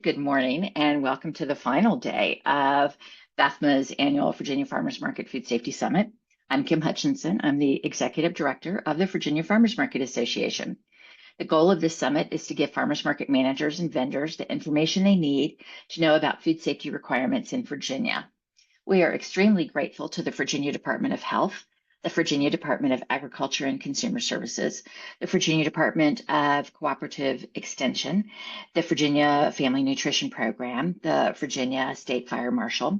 Good morning and welcome to the final day of FAFMA's annual Virginia Farmers Market Food Safety Summit. I'm Kim Hutchinson. I'm the Executive Director of the Virginia Farmers Market Association. The goal of this summit is to give farmers market managers and vendors the information they need to know about food safety requirements in Virginia. We are extremely grateful to the Virginia Department of Health, the Virginia Department of Agriculture and Consumer Services, the Virginia Department of Cooperative Extension, the Virginia Family Nutrition Program, the Virginia State Fire Marshal,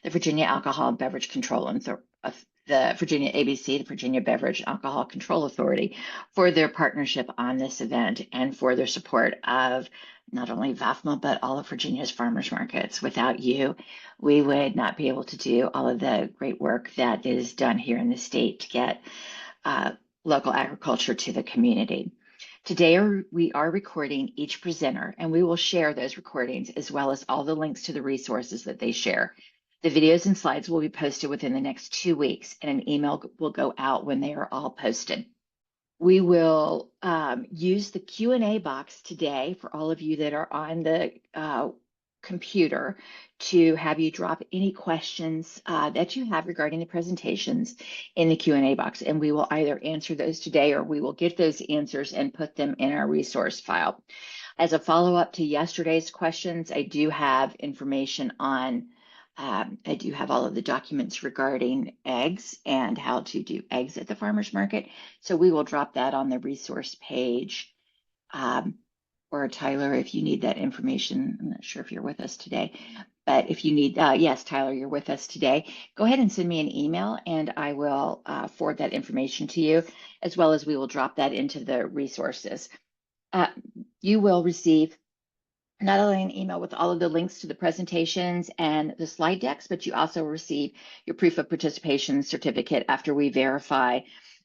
the Virginia Alcohol and Beverage Control the Virginia ABC, the Virginia Beverage and Alcohol Control Authority, for their partnership on this event and for their support of not only VAFMA, but all of Virginia's farmers markets. Without you, we would not be able to do all of the great work that is done here in the state to get local agriculture to the community. Today, we are recording each presenter, and we will share those recordings as well as all the links to the resources that they share. The videos and slides will be posted within the next 2 weeks, and an email will go out when they are all posted. We will use the Q&A box today for all of you that are on the computer to have you drop any questions that you have regarding the presentations in the Q&A box, and we will either answer those today or we will get those answers and put them in our resource file. As a follow-up to yesterday's questions, I do have information on I do have all of the documents regarding eggs and how to do eggs at the farmer's market. So we will drop that on the resource page. Or Tyler, if you need that information, I'm not sure if you're with us today, but if you need, yes, Tyler, you're with us today, go ahead and send me an email and I will forward that information to you, as well as we will drop that into the resources. You will receive not only an email with all of the links to the presentations and the slide decks, but you also receive your proof of participation certificate after we verify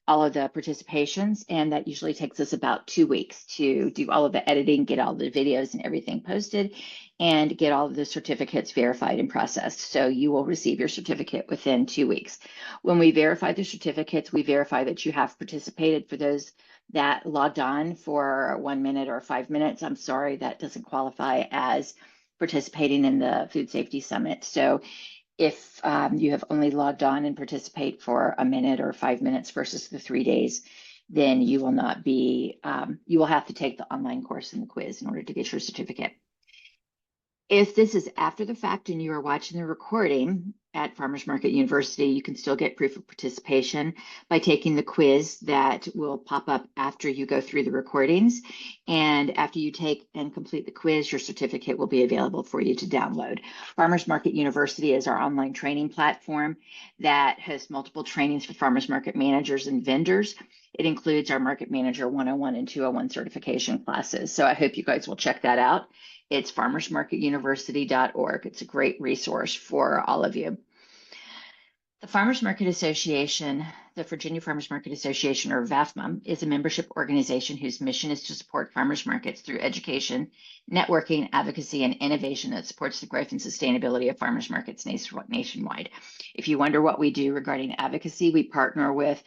all of the participations. And that usually takes us about 2 weeks to do all of the editing, get all the videos and everything posted, and get all of the certificates verified and processed. So you will receive your certificate within 2 weeks. When we verify the certificates, we verify that you have participated. For those that logged on for 1 minute or 5 minutes, I'm sorry, that doesn't qualify as participating in the Food Safety Summit. So if you have only logged on and participate for 1 minute or 5 minutes versus the 3 days, then you will not be, you will have to take the online course and the quiz in order to get your certificate. If this is after the fact and you are watching the recording at Farmers Market University, you can still get proof of participation by taking the quiz that will pop up after you go through the recordings. And after you take and complete the quiz, your certificate will be available for you to download. Farmers Market University is our online training platform that has multiple trainings for farmers market managers and vendors. It includes our Market Manager 101 and 201 certification classes. So I hope you guys will check that out. It's farmersmarketuniversity.org. It's a great resource for all of you. The Farmers Market Association, the Virginia Farmers Market Association, or VAFMA, is a membership organization whose mission is to support farmers markets through education, networking, advocacy, and innovation that supports the growth and sustainability of farmers markets nationwide. If you wonder what we do regarding advocacy, we partner with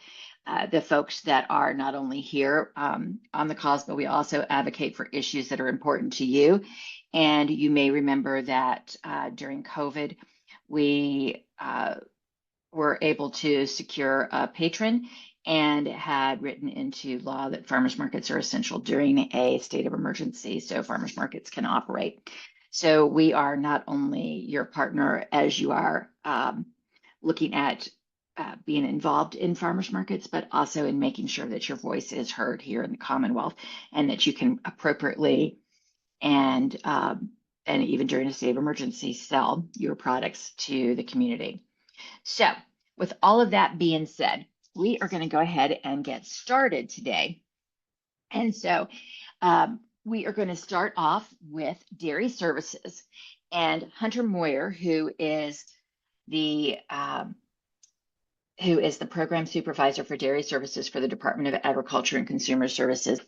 the folks that are not only here on the cause, but we also advocate for issues that are important to you. And you may remember that during COVID, we were able to secure a patron and had written into law that farmers markets are essential during a state of emergency, so farmers markets can operate. So we are not only your partner as you are looking at being involved in farmers markets, but also in making sure that your voice is heard here in the Commonwealth and that you can appropriately and even during a state of emergency sell your products to the community. So with all of that being said, we are going to go ahead and get started today. And so we are going to start off with dairy services, and Hunter Moyer, who is the program supervisor for dairy services for the Department of Agriculture and Consumer Services,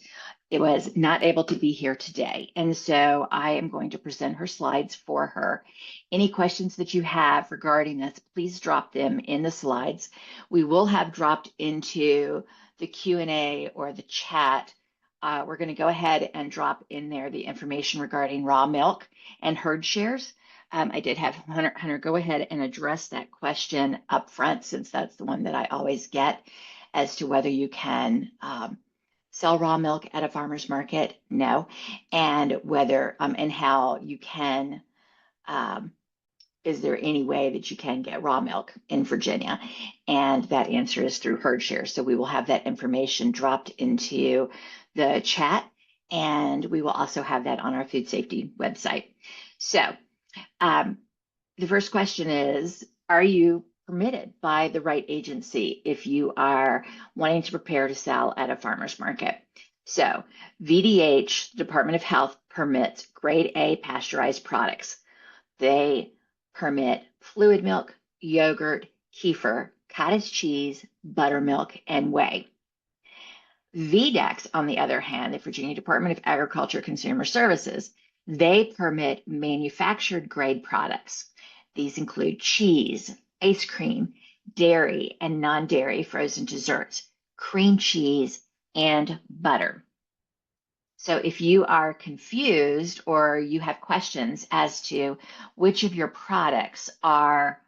it was not able to be here today. And so I am going to present her slides for her. Any questions that you have regarding this, please drop them in the slides. We will have dropped into the Q&A or the chat we're going to go ahead and drop in there the information regarding raw milk and herd shares. I did have Hunter go ahead and address that question up front, since that's the one that I always get, as to whether you can sell raw milk at a farmer's market. No. And whether and how you can, is there any way that you can get raw milk in Virginia? And that answer is through herd share. So we will have that information dropped into the chat, and we will also have that on our food safety website. So the first question is, are you permitted by the right agency if you are wanting to prepare to sell at a farmer's market? So VDH, Department of Health, permits grade A pasteurized products. They permit fluid milk, yogurt, kefir, cottage cheese, buttermilk, and whey. VDEX, on the other hand, the Virginia Department of Agriculture Consumer Services, they permit manufactured grade products. These include cheese, ice cream, dairy and non-dairy frozen desserts, cream cheese, and butter. So if you are confused or you have questions as to which of your products are,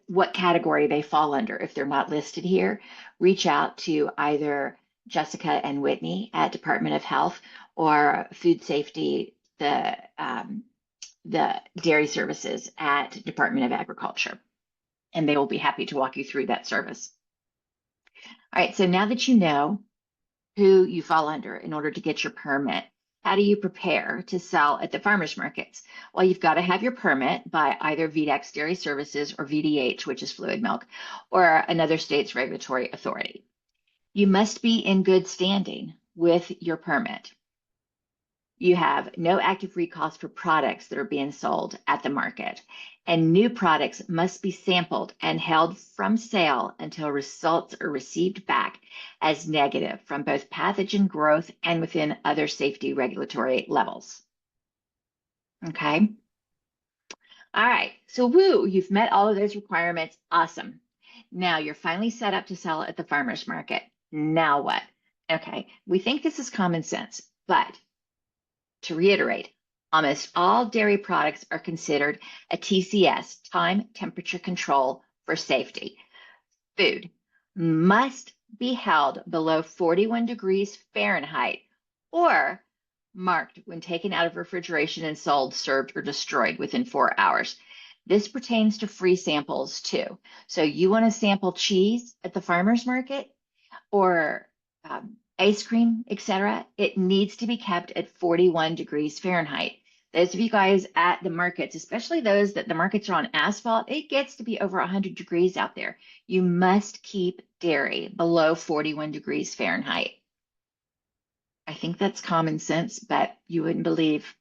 what category they fall under, if they're not listed here, reach out to either Jessica and Whitney at Department of Health or Food Safety, the Dairy Services at Department of Agriculture, and they will be happy to walk you through that service. All right, so now that you know who you fall under in order to get your permit, how do you prepare to sell at the farmers markets? Well, you've got to have your permit by either VDEX Dairy Services or VDH, which is fluid milk, or another state's regulatory authority. You must be in good standing with your permit. You have no active recalls for products that are being sold at the market, and new products must be sampled and held from sale until results are received back as negative from both pathogen growth and within other safety regulatory levels. Okay. All right. So woo, you've met all of those requirements. Awesome. Now you're finally set up to sell at the farmer's market. Now what? Okay. We think this is common sense, but to reiterate, almost all dairy products are considered a TCS, time temperature control for safety. Food must be held below 41 degrees Fahrenheit or marked when taken out of refrigeration and sold, served, or destroyed within 4 hours. This pertains to free samples too. So you want to sample cheese at the farmer's market or ice cream, etc., it needs to be kept at 41 degrees Fahrenheit. Those of you guys at the markets, especially those that the markets are on asphalt, it gets to be over 100 degrees out there. You must keep dairy below 41 degrees Fahrenheit. I think that's common sense, but you wouldn't believe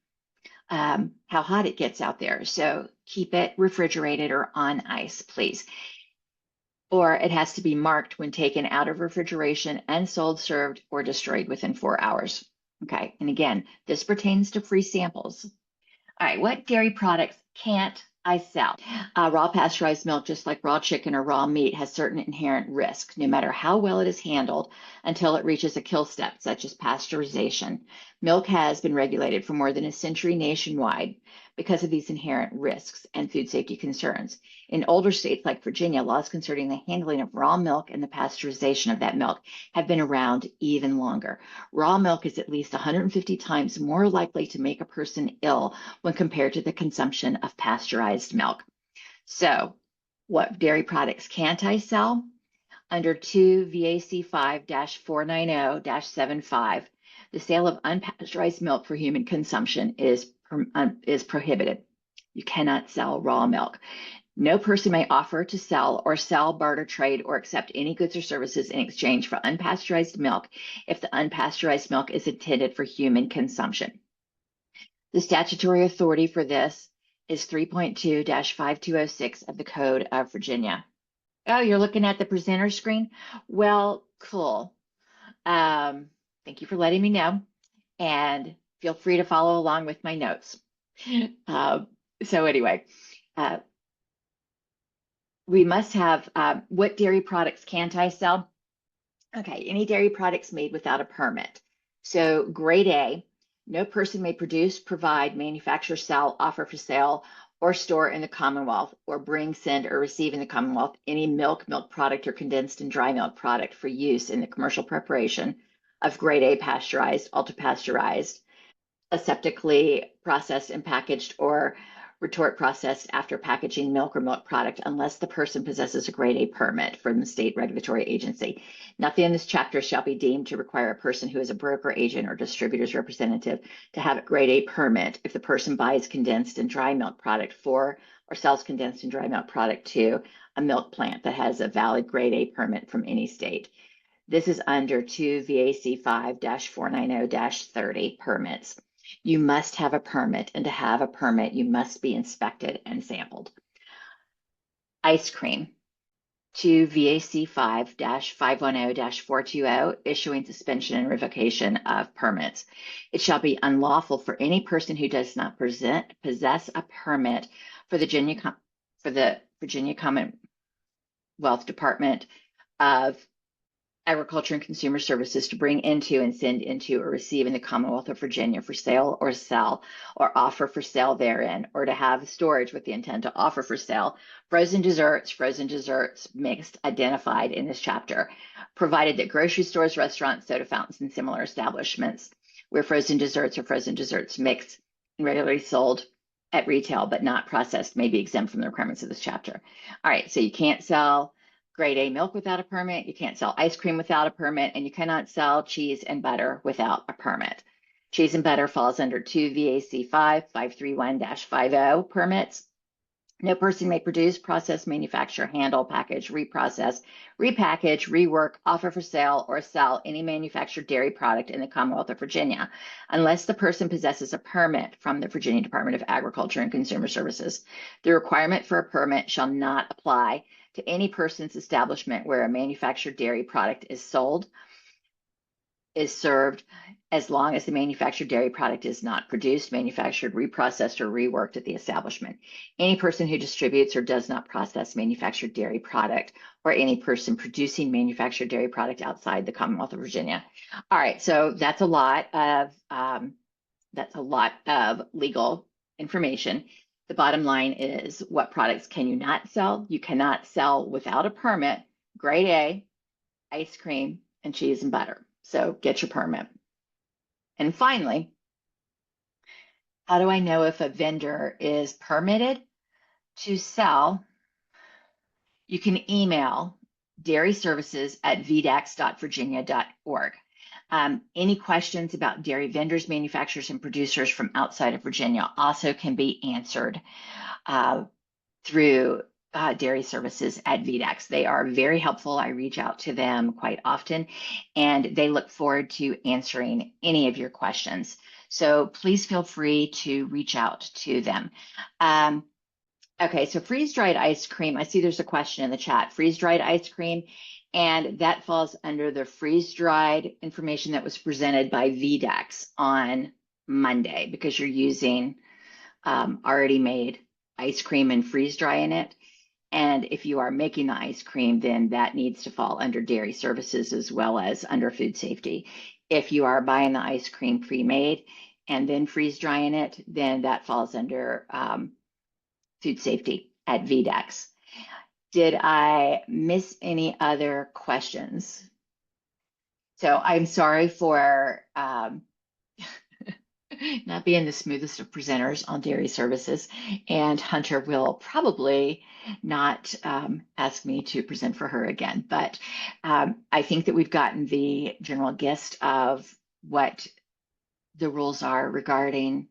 how hot it gets out there. So keep it refrigerated or on ice, please. Or it has to be marked when taken out of refrigeration and sold, served, or destroyed within 4 hours. Okay, and again, this pertains to free samples. All right, what dairy products can't I sell? Raw pasteurized milk, just like raw chicken or raw meat, has certain inherent risk, no matter how well it is handled, until it reaches a kill step, such as pasteurization. Milk has been regulated for more than a century nationwide because of these inherent risks and food safety concerns. In older states like Virginia, laws concerning the handling of raw milk and the pasteurization of that milk have been around even longer. Raw milk is at least 150 times more likely to make a person ill when compared to the consumption of pasteurized milk. So, what dairy products can't I sell? Under 2 VAC 5-490-75, the sale of unpasteurized milk for human consumption is prohibited. You cannot sell raw milk. No person may offer to sell or sell, barter, trade, or accept any goods or services in exchange for unpasteurized milk if the unpasteurized milk is intended for human consumption. The statutory authority for this is 3.2-5206 of the Code of Virginia. Oh, you're looking at the presenter screen? Well, cool. Thank you for letting me know, and feel free to follow along with my notes. So anyway, we must have, what dairy products can't I sell? Okay, any dairy products made without a permit. So grade A, no person may produce, provide, manufacture, sell, offer for sale, or store in the Commonwealth, or bring, send, or receive in the Commonwealth any milk, milk product, or condensed and dry milk product for use in the commercial preparation of grade A pasteurized, ultra pasteurized, aseptically processed and packaged, or retort processed after packaging milk or milk product unless the person possesses a grade A permit from the state regulatory agency. Nothing in this chapter shall be deemed to require a person who is a broker, agent, or distributor's representative to have a grade A permit if the person buys condensed and dry milk product for or sells condensed and dry milk product to a milk plant that has a valid grade A permit from any state. This is under 2 VAC 5-490-30 permits. You must have a permit, and to have a permit, you must be inspected and sampled. Ice cream. 2 VAC 5-510-420, issuing suspension and revocation of permits. It shall be unlawful for any person who does not possess a permit for the Virginia Commonwealth Department of Agriculture and Consumer Services to bring into and send into or receive in the Commonwealth of Virginia for sale or sell or offer for sale therein, or to have storage with the intent to offer for sale frozen desserts mixed identified in this chapter, provided that grocery stores, restaurants, soda fountains, and similar establishments where frozen desserts or frozen desserts mixed and regularly sold at retail but not processed may be exempt from the requirements of this chapter. All right, so you can't sell grade A milk without a permit, you can't sell ice cream without a permit, and you cannot sell cheese and butter without a permit. Cheese and butter falls under 2 VAC 5-531-50 permits. No person may produce, process, manufacture, handle, package, reprocess, repackage, rework, offer for sale, or sell any manufactured dairy product in the Commonwealth of Virginia unless the person possesses a permit from the Virginia Department of Agriculture and Consumer Services. The requirement for a permit shall not apply to any person's establishment where a manufactured dairy product is sold, is served, as long as the manufactured dairy product is not produced, manufactured, reprocessed, or reworked at the establishment. Any person who distributes or does not process manufactured dairy product, or any person producing manufactured dairy product outside the Commonwealth of Virginia. All right, so that's a lot of legal information. The bottom line is, what products can you not sell? You cannot sell without a permit grade A, ice cream, and cheese and butter. So get your permit. And finally, how do I know if a vendor is permitted to sell? You can email dairyservices@vdax.virginia.org. Any questions about dairy vendors, manufacturers, and producers from outside of Virginia also can be answered through Dairy Services at VDAX. They are very helpful. I reach out to them quite often, and they look forward to answering any of your questions. So please feel free to reach out to them. Okay, so freeze-dried ice cream. I see there's a question in the chat. Freeze-dried ice cream, and that falls under the freeze-dried information that was presented by VDAX on Monday, because you're using already made ice cream and freeze-dry in it. And if you are making the ice cream, then that needs to fall under dairy services as well as under food safety. If you are buying the ice cream pre-made and then freeze-drying it, then that falls under food safety at VDAX. Did I miss any other questions? So I'm sorry for not being the smoothest of presenters on dairy services, and Hunter will probably not ask me to present for her again, but I think that we've gotten the general gist of what the rules are regarding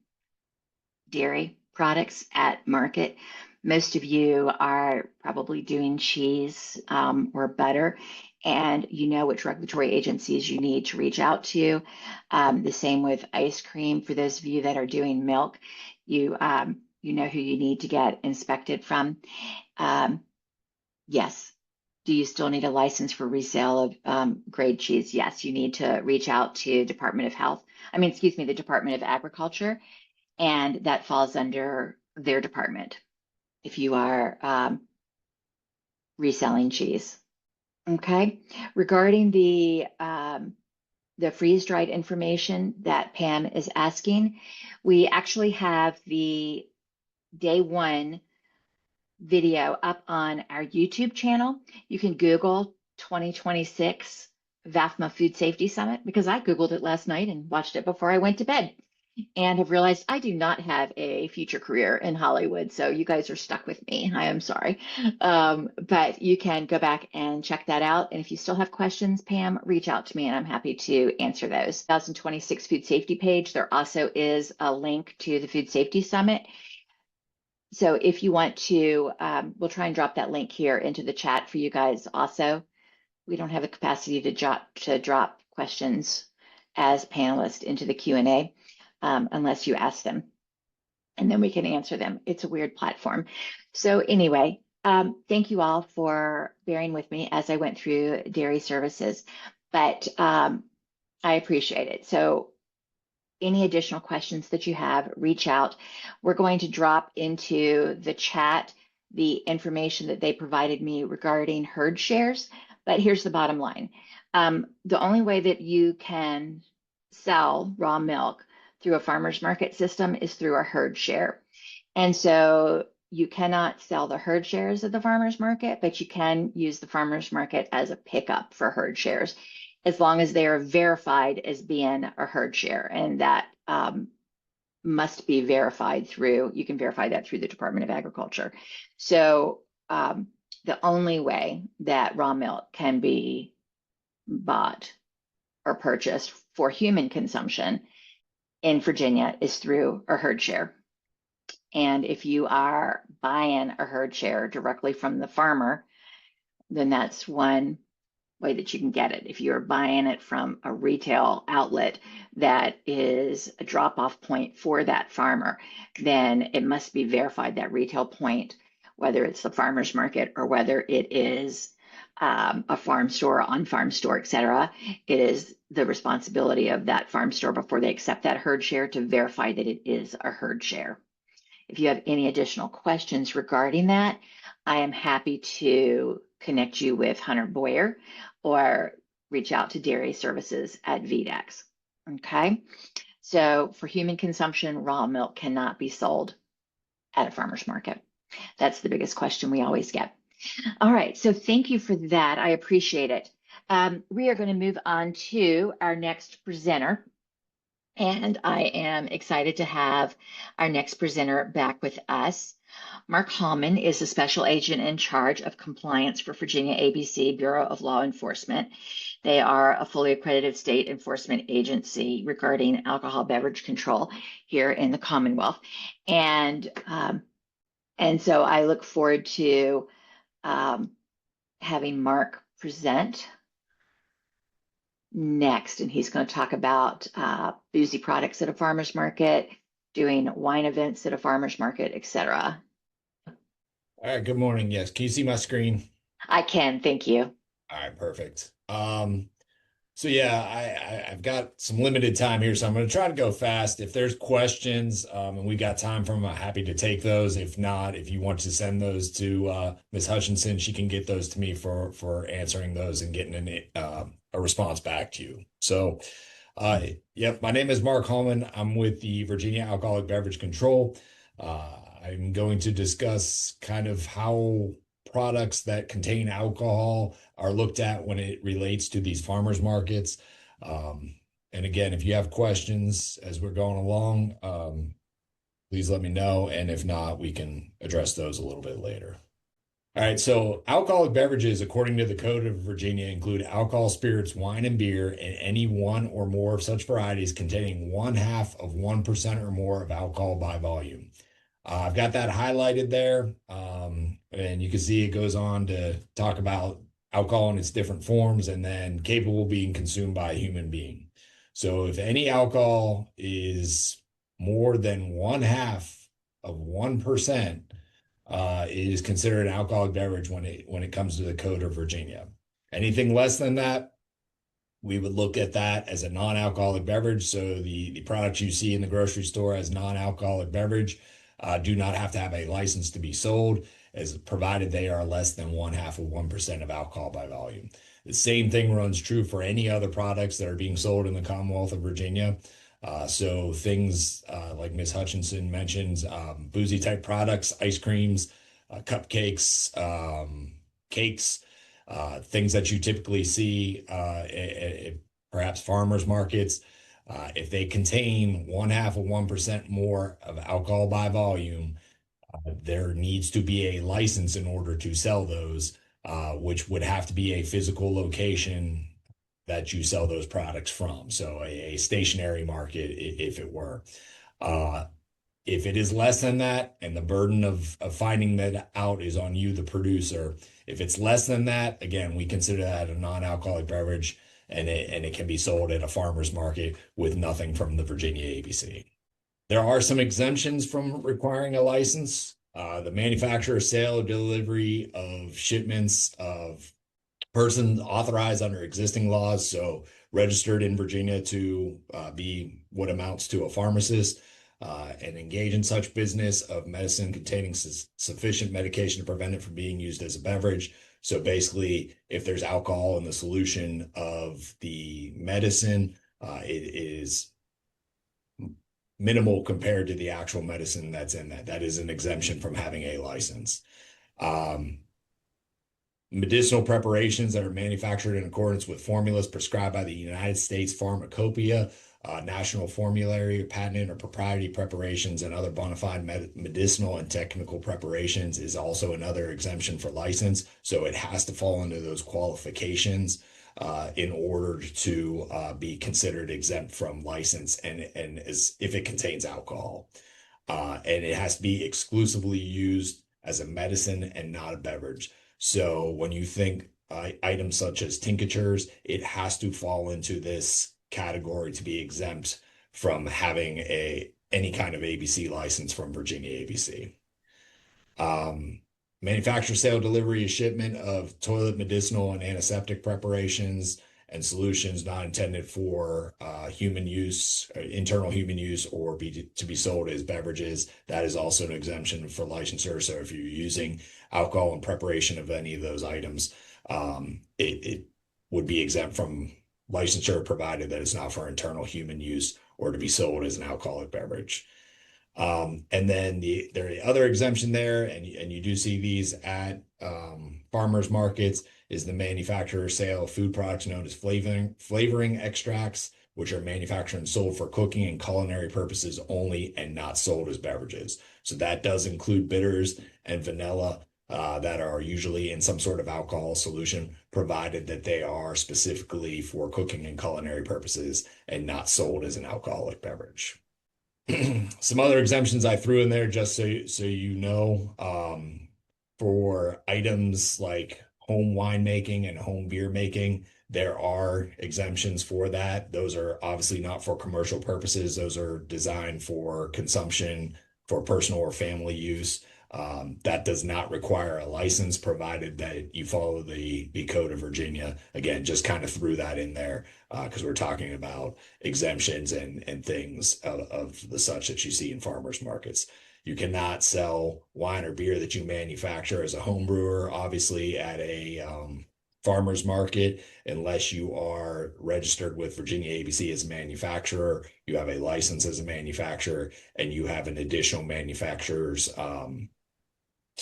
dairy products at market. Most of you are probably doing cheese or butter, and you know which regulatory agencies you need to reach out to. The same with ice cream. For those of you that are doing milk, you know who you need to get inspected from. Yes. Do you still need a license for resale of grade cheese? Yes, you need to reach out to the Department of Agriculture, and that falls under their department if you are reselling cheese. Okay. Regarding the freeze-dried information that Pam is asking, we actually have the day one video up on our YouTube channel. You can Google 2026 VAFMA Food Safety Summit, because I Googled it last night and watched it before I went to bed, and have realized I do not have a future career in Hollywood. So you guys are stuck with me. I am sorry. But you can go back and check that out. And if you still have questions, Pam, reach out to me and I'm happy to answer those. 2026 Food Safety page, there also is a link to the Food Safety Summit. So if you want to, we'll try and drop that link here into the chat for you guys also. We don't have the capacity to drop questions as panelists into the Q&A unless you ask them, and then we can answer them. It's a weird platform. So anyway, thank you all for bearing with me as I went through dairy services, but I appreciate it. So any additional questions that you have, reach out. We're going to drop into the chat the information that they provided me regarding herd shares. But here's the bottom line. The only way that you can sell raw milk through a farmer's market system is through a herd share. And so you cannot sell the herd shares at the farmer's market, but you can use the farmer's market as a pickup for herd shares, as long as they are verified as being a herd share. And that must be verified through, you can verify that through the Department of Agriculture. So the only way that raw milk can be bought or purchased for human consumption in Virginia is through a herd share. And if you are buying a herd share directly from the farmer, then that's one way that you can get it. If you're buying it from a retail outlet that is a drop-off point for that farmer, then it must be verified, that retail point, whether it's the farmer's market or whether it is a farm store, on-farm store, et cetera. It is the responsibility of that farm store, before they accept that herd share, to verify that it is a herd share. If you have any additional questions regarding that, I am happy to connect you with Hunter Boyer or reach out to Dairy Services at VDEX. Okay, so for human consumption, raw milk cannot be sold at a farmer's market. That's the biggest question we always get. All right, so thank you for that. I appreciate it. We are going to move on to our next presenter. And I am excited to have our next presenter back with us. Mark Hallman is a special agent in charge of compliance for Virginia ABC Bureau of Law Enforcement. They are a fully accredited state enforcement agency regarding alcohol beverage control here in the Commonwealth. And so I look forward to having Mark present next, and he's going to talk about boozy products at a farmer's market, doing wine events at a farmer's market, etc. All right, good morning. Yes, can you see my screen? I can, thank you. All right, perfect. So yeah, I've got some limited time here, so I'm going to try to go fast. If there's questions, and we got time for them, I'm happy to take those. If not, if you want to send those to Ms. Hutchinson, she can get those to me for answering those and getting a response back to you. So, yep, my name is Mark Hallman. I'm with the Virginia Alcoholic Beverage Control. I'm going to discuss kind of how products that contain alcohol are looked at when it relates to these farmers markets. And again, if you have questions as we're going along, please let me know. And if not, we can address those a little bit later. All right, so alcoholic beverages, according to the Code of Virginia, include alcohol, spirits, wine, and beer, and any one or more of such varieties containing 1/2 of 1% or more of alcohol by volume. I've got that highlighted there, and you can see it goes on to talk about alcohol in its different forms and then capable of being consumed by a human being. So if any alcohol is more than 1/2 of 1%, it is considered an alcoholic beverage when it comes to the Code of Virginia. Anything less than that, we would look at that as a non-alcoholic beverage. So the products you see in the grocery store as non-alcoholic beverage do not have to have a license to be sold. as provided they are less than 0.5% of alcohol by volume. The same thing runs true for any other products that are being sold in the Commonwealth of Virginia. So things like Ms. Hutchinson mentioned, boozy type products, ice creams, cupcakes, cakes, things that you typically see at perhaps farmers markets. If they contain 0.5% more of alcohol by volume, there needs to be a license in order to sell those, which would have to be a physical location that you sell those products from. So a stationary market, if it were. Uh, if it is less than that, and the burden of finding that out is on you, the producer, if it's less than that, again, we consider that a non-alcoholic beverage, and it can be sold at a farmer's market with nothing from the Virginia ABC. There are some exemptions from requiring a license. The manufacturer, sale, or delivery of shipments of persons authorized under existing laws, so registered in Virginia to be what amounts to a pharmacist, and engage in such business of medicine containing sufficient medication to prevent it from being used as a beverage. So basically, if there's alcohol in the solution of the medicine, it is minimal compared to the actual medicine that's in that. That is an exemption from having a license. Medicinal preparations that are manufactured in accordance with formulas prescribed by the United States Pharmacopoeia, National Formulary, patented or proprietary preparations, and other bona fide medicinal and technical preparations is also another exemption for license. So it has to fall into those qualifications in order to be considered exempt from license, and as if it contains alcohol. And it has to be exclusively used as a medicine and not a beverage. So when you think items such as tinctures, it has to fall into this category to be exempt from having any kind of ABC license from Virginia ABC. Manufacture, sale, delivery, and shipment of toilet, medicinal, and antiseptic preparations and solutions not intended for human use, internal human use, or to be sold as beverages. That is also an exemption for licensure. So if you're using alcohol in preparation of any of those items, it would be exempt from licensure, provided that it's not for internal human use or to be sold as an alcoholic beverage. And then the other exemption there, and you do see these at farmers markets, is the manufacturer sale of food products known as flavoring extracts, which are manufactured and sold for cooking and culinary purposes only and not sold as beverages. So that does include bitters and vanilla that are usually in some sort of alcohol solution, provided that they are specifically for cooking and culinary purposes and not sold as an alcoholic beverage. Some other exemptions I threw in there just so you know, for items like home winemaking and home beer making, there are exemptions for that. Those are obviously not for commercial purposes. Those are designed for consumption for personal or family use. That does not require a license, provided that you follow the Code of Virginia. Again, just kind of threw that in there because we're talking about exemptions and things of the such that you see in farmers markets. You cannot sell wine or beer that you manufacture as a home brewer, obviously, at a farmers market, unless you are registered with Virginia ABC as a manufacturer, you have a license as a manufacturer, and you have an additional manufacturer's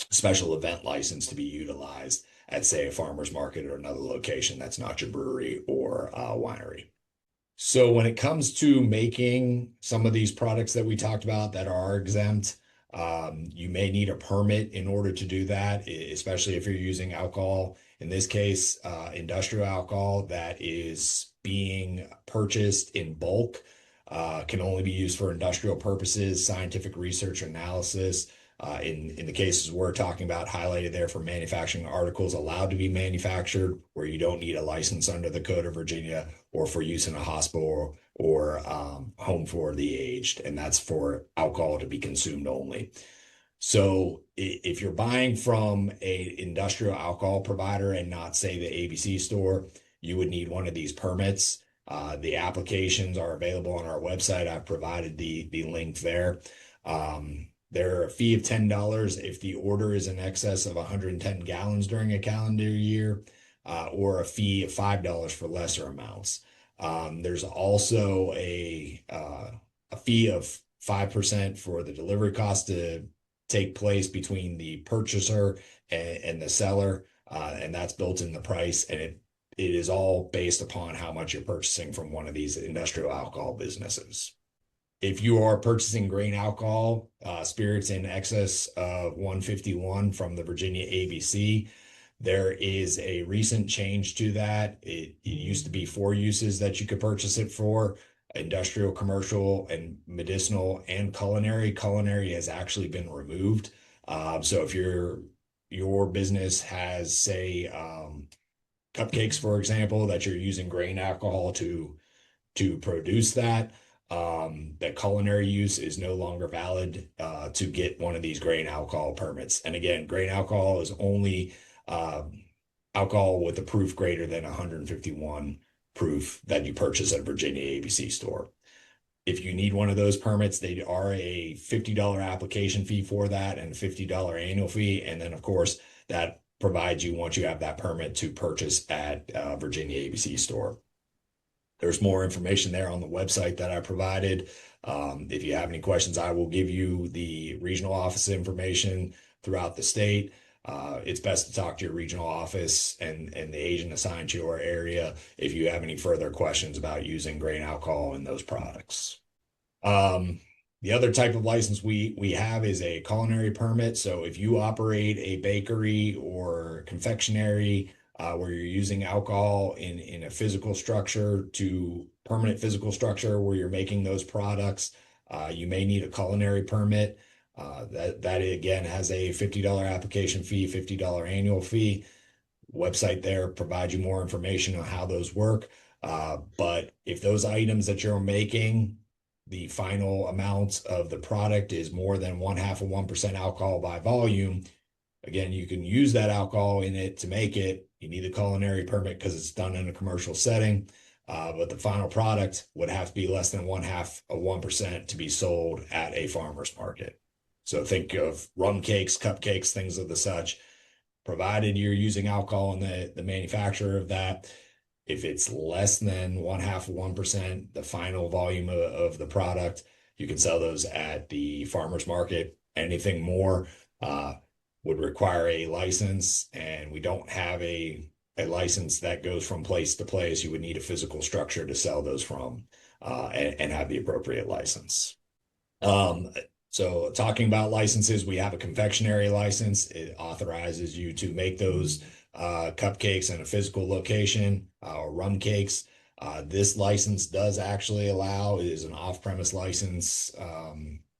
special event license to be utilized at, say, a farmer's market or another location that's not your brewery or winery. So when it comes to making some of these products that we talked about that are exempt, you may need a permit in order to do that, especially if you're using alcohol. In this case, industrial alcohol that is being purchased in bulk can only be used for industrial purposes, scientific research, analysis. In the cases we're talking about, highlighted there, for manufacturing articles allowed to be manufactured where you don't need a license under the Code of Virginia, or for use in a hospital or home for the aged, and that's for alcohol to be consumed only. So if you're buying from an industrial alcohol provider and not, say, the ABC store, you would need one of these permits. The applications are available on our website. I've provided the link there. They're a fee of $10 if the order is in excess of 110 gallons during a calendar year, or a fee of $5 for lesser amounts. There's also a fee of 5% for the delivery cost to take place between the purchaser and the seller, and that's built in the price, and it is all based upon how much you're purchasing from one of these industrial alcohol businesses. If you are purchasing grain alcohol, spirits in excess of 151 from the Virginia ABC, there is a recent change to that. It used to be 4 uses that you could purchase it for: industrial, commercial, and medicinal, and culinary. Culinary has actually been removed. So if your business has, say, cupcakes, for example, that you're using grain alcohol to produce that culinary use is no longer valid to get one of these grain alcohol permits. And again, grain alcohol is only alcohol with a proof greater than 151 proof that you purchase at a Virginia ABC store. If you need one of those permits, they are a $50 application fee for that and a $50 annual fee. And then, of course, that provides you, once you have that permit, to purchase at Virginia ABC store. There's more information there on the website that I provided. If you have any questions, I will give you the regional office information throughout the state. It's best to talk to your regional office and the agent assigned to your area if you have any further questions about using grain alcohol in those products. The other type of license we have is a culinary permit. So if you operate a bakery or confectionery where you're using alcohol in a physical structure to permanent physical structure where you're making those products, you may need a culinary permit. That again has a $50 application fee, $50 annual fee. Website there provides you more information on how those work. But if those items that you're making, the final amount of the product is more than 0.5% alcohol by volume, again, you can use that alcohol in it to make it. You need a culinary permit because it's done in a commercial setting. But the final product would have to be less than 0.5% to be sold at a farmer's market. So think of rum cakes, cupcakes, things of the such. Provided you're using alcohol in the manufacturer of that, if it's less than 0.5%, the final volume of the product, you can sell those at the farmer's market. Anything more would require a license, and we don't have a license that goes from place to place. You would need a physical structure to sell those from and have the appropriate license. So talking about licenses, we have a confectionery license. It authorizes you to make those cupcakes in a physical location, or rum cakes. This license does actually allow, it is an off-premise license,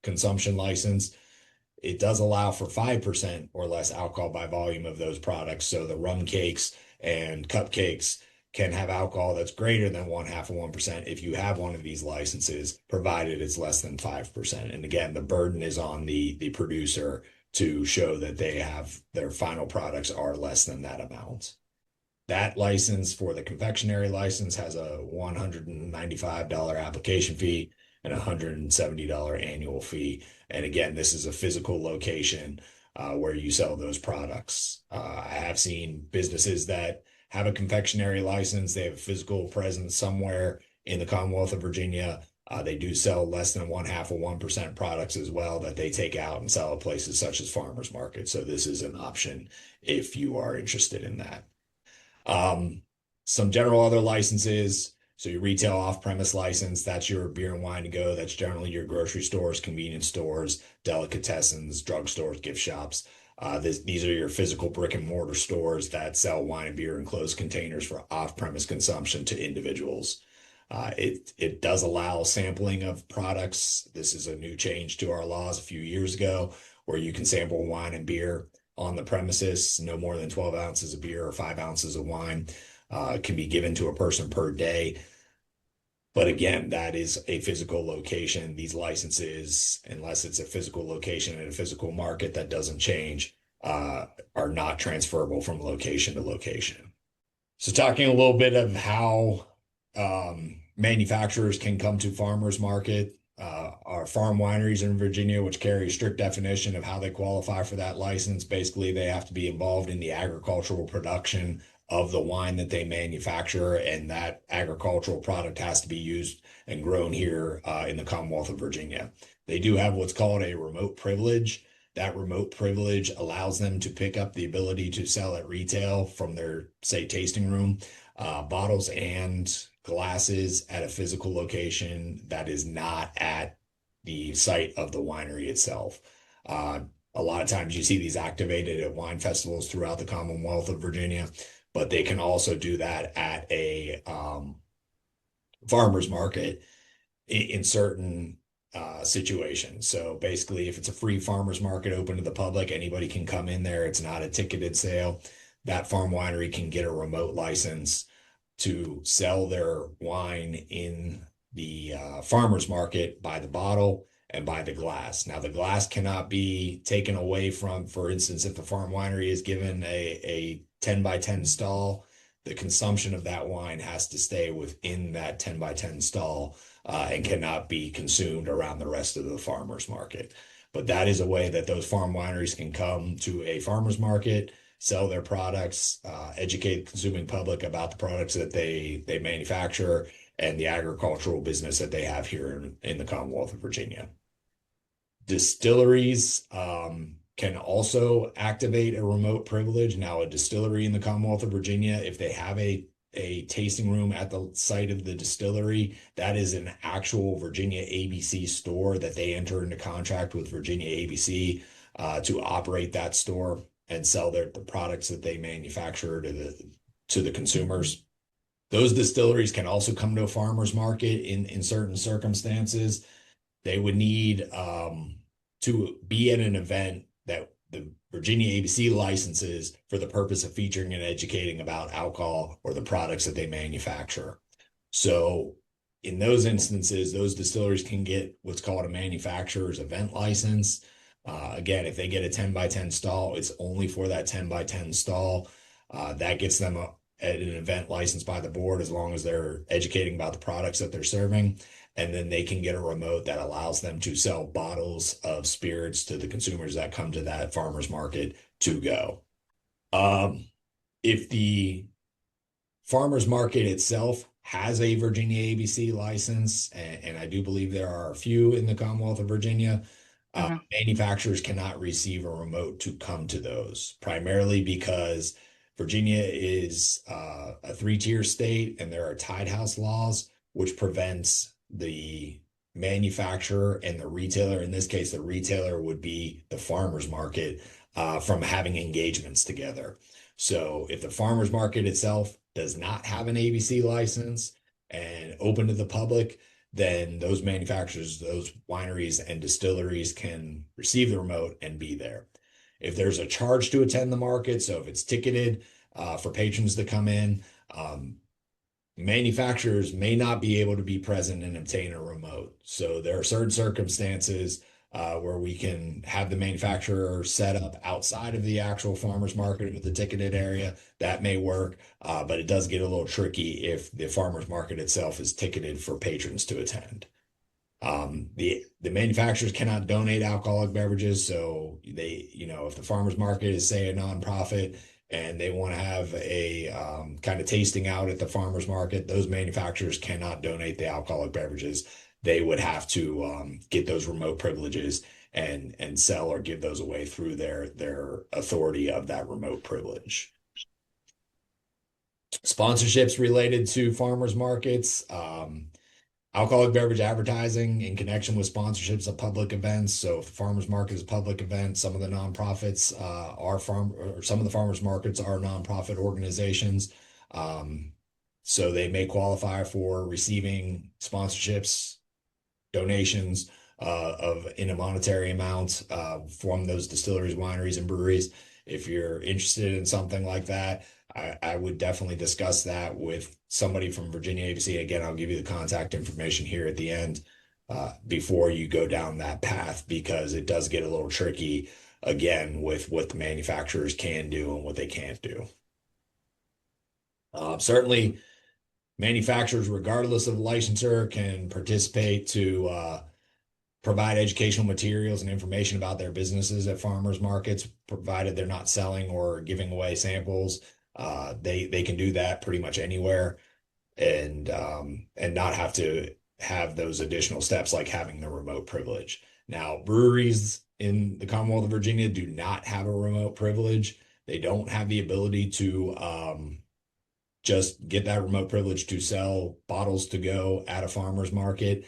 consumption license. It does allow for 5% or less alcohol by volume of those products. So the rum cakes and cupcakes can have alcohol that's greater than 0.5% if you have one of these licenses, provided it's less than 5%. And again, the burden is on the producer to show that they have their final products are less than that amount. That license for the confectionery license has a $195 application fee and a $170 annual fee. And again, this is a physical location where you sell those products. I have seen businesses that have a confectionery license. They have a physical presence somewhere in the Commonwealth of Virginia. They do sell less than 0.5% products as well that they take out and sell at places such as farmers markets. So this is an option if you are interested in that. Some general other licenses. So your retail off-premise license, that's your beer and wine to go. That's generally your grocery stores, convenience stores, delicatessens, drugstores, gift shops. These are your physical brick and mortar stores that sell wine and beer in closed containers for off-premise consumption to individuals. It does allow sampling of products. This is a new change to our laws a few years ago, where you can sample wine and beer on the premises. No more than 12 ounces of beer or 5 ounces of wine can be given to a person per day. But again, that is a physical location. These licenses, unless it's a physical location in a physical market that doesn't change, are not transferable from location to location. So talking a little bit of how manufacturers can come to farmers market. are farm wineries in Virginia, which carry a strict definition of how they qualify for that license. Basically, they have to be involved in the agricultural production of the wine that they manufacture, and that agricultural product has to be used and grown here in the Commonwealth of Virginia. They do have what's called a remote privilege. That remote privilege allows them to pick up the ability to sell at retail from their, say, tasting room, bottles and glasses at a physical location that is not at the site of the winery itself. Uh, a lot of times you see these activated at wine festivals throughout the Commonwealth of Virginia, but they can also do that at a farmer's market in certain situations. So basically, if it's a free farmer's market open to the public, anybody can come in there. It's not a ticketed sale. That farm winery can get a remote license to sell their wine in the farmer's market by the bottle and by the glass. Now, the glass cannot be taken away from, for instance, if the farm winery is given a 10 by 10 stall, the consumption of that wine has to stay within that 10 by 10 stall and cannot be consumed around the rest of the farmer's market. But that is a way that those farm wineries can come to a farmer's market, sell their products, educate the consuming public about the products that they manufacture and the agricultural business that they have here in the Commonwealth of Virginia. Distilleries can also activate a remote privilege. Now, a distillery in the Commonwealth of Virginia, if they have a tasting room at the site of the distillery, that is an actual Virginia ABC store that they enter into contract with Virginia ABC to operate that store and sell the products that they manufacture to the consumers. Those distilleries can also come to a farmer's market in certain circumstances. They would need to be at an event that the Virginia ABC licenses for the purpose of featuring and educating about alcohol or the products that they manufacture. So in those instances, those distilleries can get what's called a manufacturer's event license. Again, if they get a 10 by 10 stall, it's only for that 10 by 10 stall. That gets them at an event license by the board as long as they're educating about the products that they're serving. And then they can get a remote that allows them to sell bottles of spirits to the consumers that come to that farmer's market to go. If the farmer's market itself has a Virginia ABC license, and I do believe there are a few in the Commonwealth of Virginia, manufacturers cannot receive a remote to come to those, primarily because Virginia is a three-tier state and there are tied house laws, which prevents the manufacturer and the retailer, in this case, the retailer would be the farmer's market, from having engagements together. So if the farmer's market itself does not have an ABC license and open to the public, then those manufacturers, those wineries and distilleries can receive the remote and be there. If there's a charge to attend the market, so if it's ticketed for patrons to come in, manufacturers may not be able to be present and obtain a remote. So there are certain circumstances where we can have the manufacturer set up outside of the actual farmer's market with the ticketed area. That may work, but it does get a little tricky if the farmer's market itself is ticketed for patrons to attend. The manufacturers cannot donate alcoholic beverages, so they, if the farmer's market is, say, a nonprofit and they want to have a kind of tasting out at the farmer's market, those manufacturers cannot donate the alcoholic beverages. They would have to get those remote privileges and sell or give those away through their authority of that remote privilege. Sponsorships related to farmers markets, alcoholic beverage advertising in connection with sponsorships of public events. So if the farmers market is a public event, some of the nonprofits or some of the farmers markets are nonprofit organizations. So they may qualify for receiving sponsorships, donations in a monetary amount from those distilleries, wineries, and breweries. If you're interested in something like that, I would definitely discuss that with somebody from Virginia ABC. Again, I'll give you the contact information here at the end before you go down that path, because it does get a little tricky, again, with what the manufacturers can do and what they can't do. Certainly, manufacturers, regardless of licensure, can participate to provide educational materials and information about their businesses at farmers markets, provided they're not selling or giving away samples. They can do that pretty much anywhere, and not have to have those additional steps like having the remote privilege. Now, breweries in the Commonwealth of Virginia do not have a remote privilege. They don't have the ability to just get that remote privilege to sell bottles to go at a farmer's market.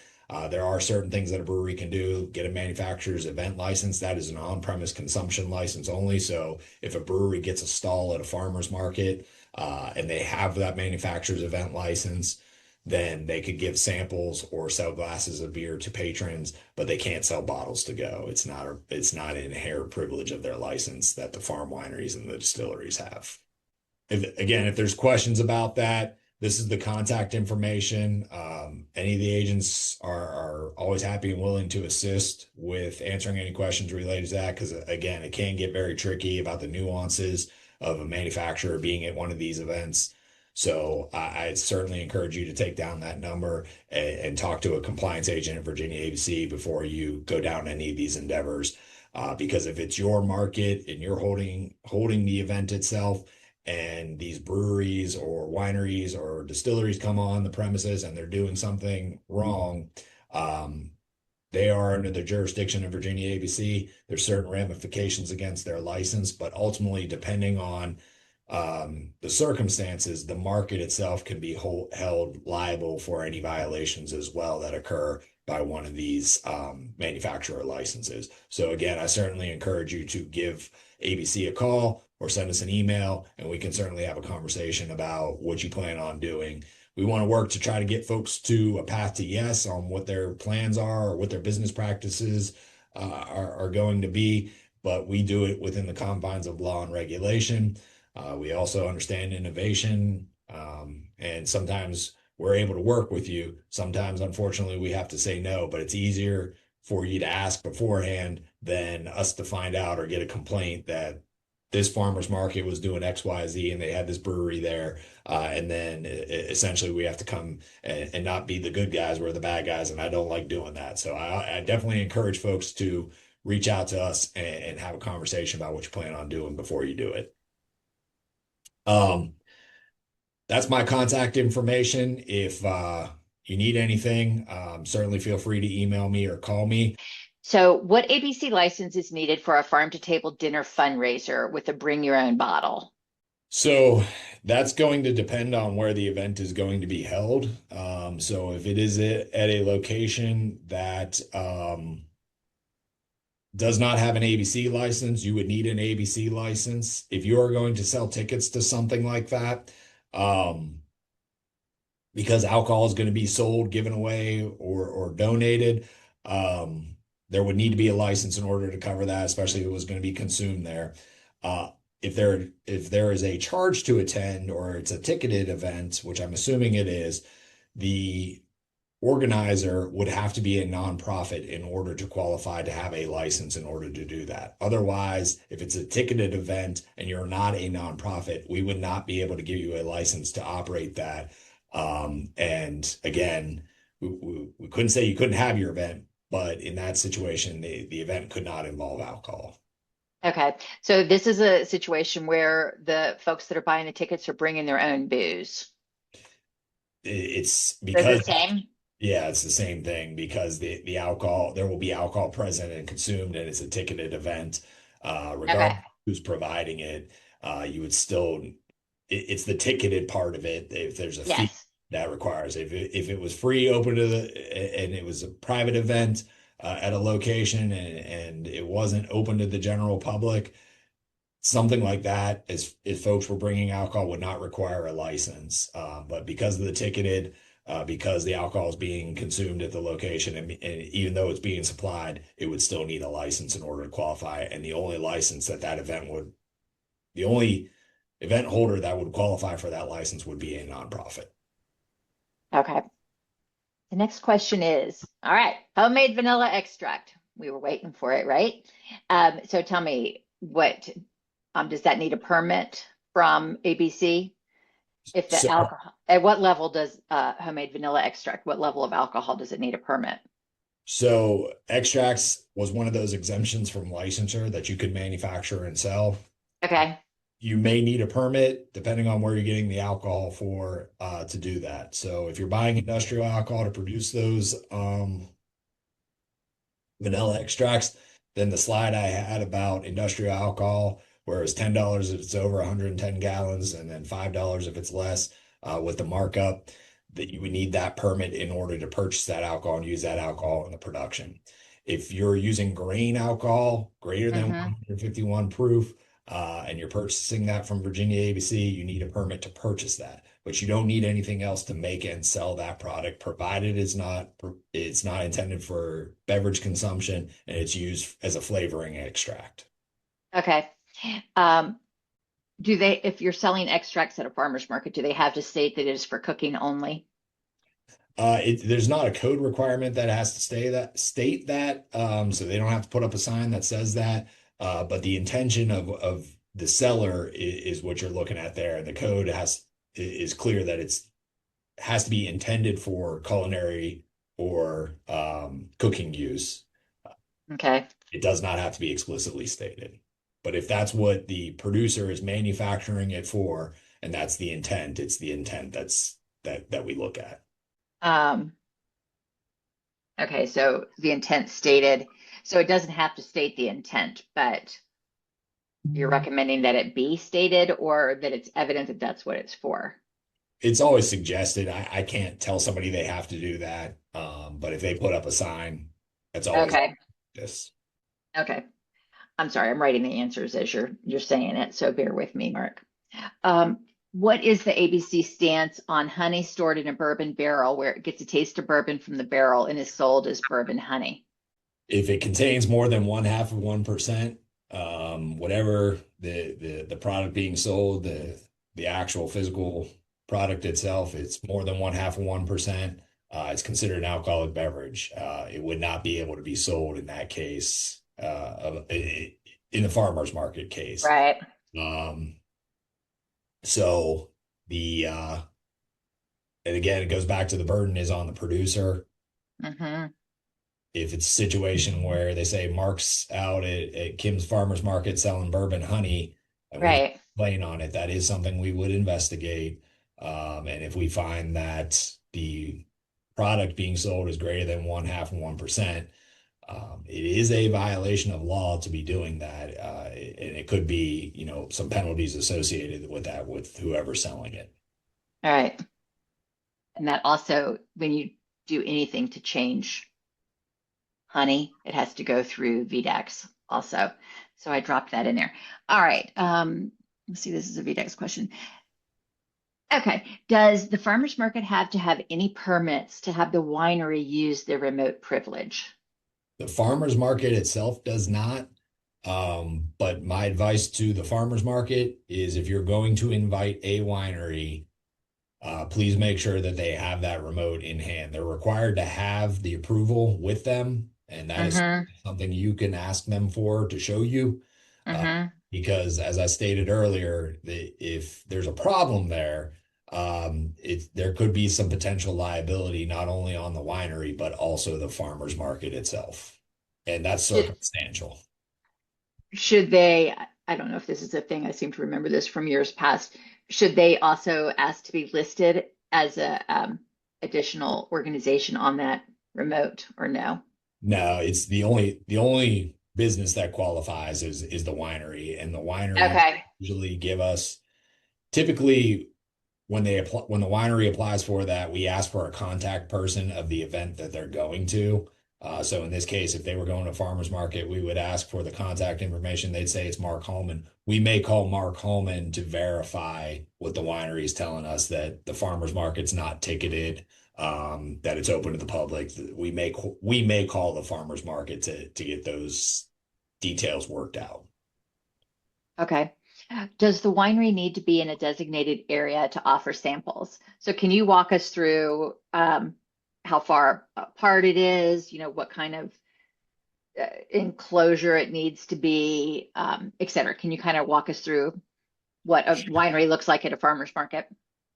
There are certain things that a brewery can do. Get a manufacturer's event license. That is an on-premise consumption license only. So if a brewery gets a stall at a farmer's market, and they have that manufacturer's event license, then they could give samples or sell glasses of beer to patrons, but they can't sell bottles to go. It's not an inherent privilege of their license that the farm wineries and the distilleries have. If there's questions about that, this is the contact information. Any of the agents are always happy and willing to assist with answering any questions related to that, because again, it can get very tricky about the nuances of a manufacturer being at one of these events. So I certainly encourage you to take down that number and talk to a compliance agent at Virginia ABC before you go down any of these endeavors. Because if it's your market and you're holding the event itself, and these breweries or wineries or distilleries come on the premises and they're doing something wrong, they are under the jurisdiction of Virginia ABC. There's certain ramifications against their license, but ultimately, depending on the circumstances, the market itself can be held liable for any violations as well that occur by one of these manufacturer licenses. So again, I certainly encourage you to give ABC a call or send us an email, and we can certainly have a conversation about what you plan on doing. We want to work to try to get folks to a path to yes on what their plans are or what their business practices are going to be, but we do it within the confines of law and regulation. We also understand innovation, and sometimes we're able to work with you. Sometimes, unfortunately, we have to say no, but it's easier for you to ask beforehand than us to find out or get a complaint that this farmer's market was doing X, Y, Z, and they had this brewery there. And then essentially we have to come and not be the good guys, we're the bad guys. And I don't like doing that. So I definitely encourage folks to reach out to us and have a conversation about what you plan on doing before you do it. That's my contact information. If you need anything, certainly feel free to email me or call me. So, what ABC license is needed for a farm to table dinner fundraiser with a bring your own bottle? So that's going to depend on where the event is going to be held. So if it is at a location that does not have an ABC license, you would need an ABC license. If you are going to sell tickets to something like that, because alcohol is going to be sold, given away, or donated, there would need to be a license in order to cover that, especially if it was going to be consumed there. If there is a charge to attend or it's a ticketed event, which I'm assuming it is, the organizer would have to be a nonprofit in order to qualify to have a license in order to do that. Otherwise, if it's a ticketed event and you're not a nonprofit, we would not be able to give you a license to operate that. And again, we couldn't say you couldn't have your event, but in that situation, the event could not involve alcohol. Okay, so this is a situation where the folks that are buying the tickets are bringing their own booze. It's Is because it same? Yeah, it's the same thing because the alcohol, there will be alcohol present and consumed, and it's a ticketed event. Okay. Regardless of who's providing it, you would still, it's the ticketed part of it. If there's a fee Yes. that requires, if it was free, open to and it was a private event at a location, and it wasn't open to the general public, something like that, as if folks were bringing alcohol, would not require a license. But because of the ticketed, because the alcohol is being consumed at the location, and even though it's being supplied, it would still need a license in order to qualify. And the only license the only event holder that would qualify for that license would be a nonprofit. Okay. The next question is, all right, homemade vanilla extract. We were waiting for it, right? So tell me, what does that need a permit from ABC? If the So alcohol, at what level does homemade vanilla extract, what level of alcohol does it need a permit? So extracts was one of those exemptions from licensure that you could manufacture and sell. Okay. You may need a permit depending on where you're getting the alcohol for to do that. So if you're buying industrial alcohol to produce those vanilla extracts, then the slide I had about industrial alcohol, where it's $10 if it's over 110 gallons, and then $5 if it's less, with the markup, that you would need that permit in order to purchase that alcohol and use that alcohol in the production. If you're using grain alcohol greater than Mm-hmm. 151 proof, and you're purchasing that from Virginia ABC, you need a permit to purchase that. But you don't need anything else to make and sell that product, provided it's not intended for beverage consumption and it's used as a flavoring extract. Okay. Um, do they, if you're selling extracts at a farmer's market, do they have to state that it is for cooking only? There's not a code requirement that has to state that, so they don't have to put up a sign that says that. But the intention of the seller is what you're looking at there, and the code is clear that it's has to be intended for culinary or cooking use. Okay. It does not have to be explicitly stated. But if that's what the producer is manufacturing it for, and that's the intent, it's the intent that we look at. Um, okay. So the intent stated, so it doesn't have to state the intent, but you're recommending that it be stated or that it's evident that that's what it's for. It's always suggested. I can't tell somebody they have to do that. But if they put up a sign, that's always Okay. this. Okay. I'm sorry, I'm writing the answers as you're saying it, so bear with me, Mark. What is the ABC stance on honey stored in a bourbon barrel where it gets a taste of bourbon from the barrel and is sold as bourbon honey? If it contains more than 1/2 of 1%, whatever the product being sold, the actual physical product itself, it's more than 1/2 of 1%. It's considered an alcoholic beverage. It would not be able to be sold in that case, in the farmer's market case. Right. Um, so the and again, it goes back to the burden is on the producer. Mm-hmm. If it's a situation where they say Mark's out at Kim's farmer's market selling bourbon honey, and we Right. complain on it, that is something we would investigate. And if we find that the product being sold is greater than 1/2 of 1%, it is a violation of law to be doing that. And it could be, some penalties associated with that, with whoever's selling it. All right. And that also, when you do anything to change honey, it has to go through VDAX also. So I dropped that in there. All right. Let's see, this is a VDAX question. Okay. Does the farmer's market have to have any permits to have the winery use their remote privilege? The farmer's market itself does not. But my advice to the farmer's market is if you're going to invite a winery, please make sure that they have that remote in hand. They're required to have the approval with them, and that is Mm-hmm. something you can ask them for to show you. Uh, Mm-hmm. because as I stated earlier, if there's a problem there, there could be some potential liability not only on the winery but also the farmer's market itself, and that's Should, circumstantial. should they, I don't know if this is a thing, I seem to remember this from years past. Should they also ask to be listed as a additional organization on that remote or no? No, it's the only business that qualifies is the winery, and the winery Okay. usually give us typically when the winery applies for that, we ask for a contact person of the event that they're going to. So in this case, if they were going to farmers market, we would ask for the contact information. They'd say it's Mark Holman. We may call Mark Holman to verify what the winery is telling us, that the farmers market's not ticketed, that it's open to the public. We may call the farmers market to get those details worked out. Okay. Does the winery need to be in a designated area to offer samples? So can you walk us through how far apart it is, what kind of enclosure it needs to be, et cetera? Can you kind of walk us through what a winery looks like at a farmer's market?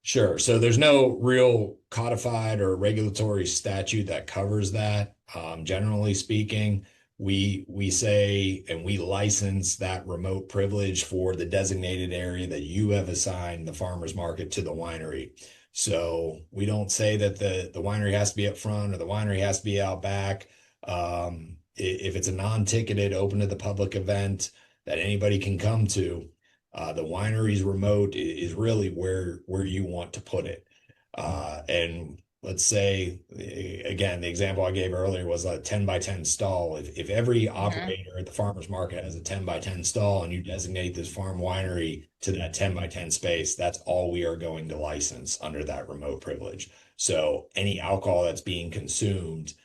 Sure. So there's no real codified or regulatory statute that covers that. Generally speaking, we say and we license that remote privilege for the designated area that you have assigned the farmer's market to the winery. So we don't say that the winery has to be up front or the winery has to be out back. If it's a non-ticketed, open to the public event that anybody can come to, the winery's remote is really where you want to put it. And let's say, again, the example I gave earlier was a 10 by 10 stall. If every Mhm. operator at the farmer's market has a 10 by 10 stall and you designate this farm winery to that 10 by 10 space, that's all we are going to license under that remote privilege. So any alcohol that's being consumed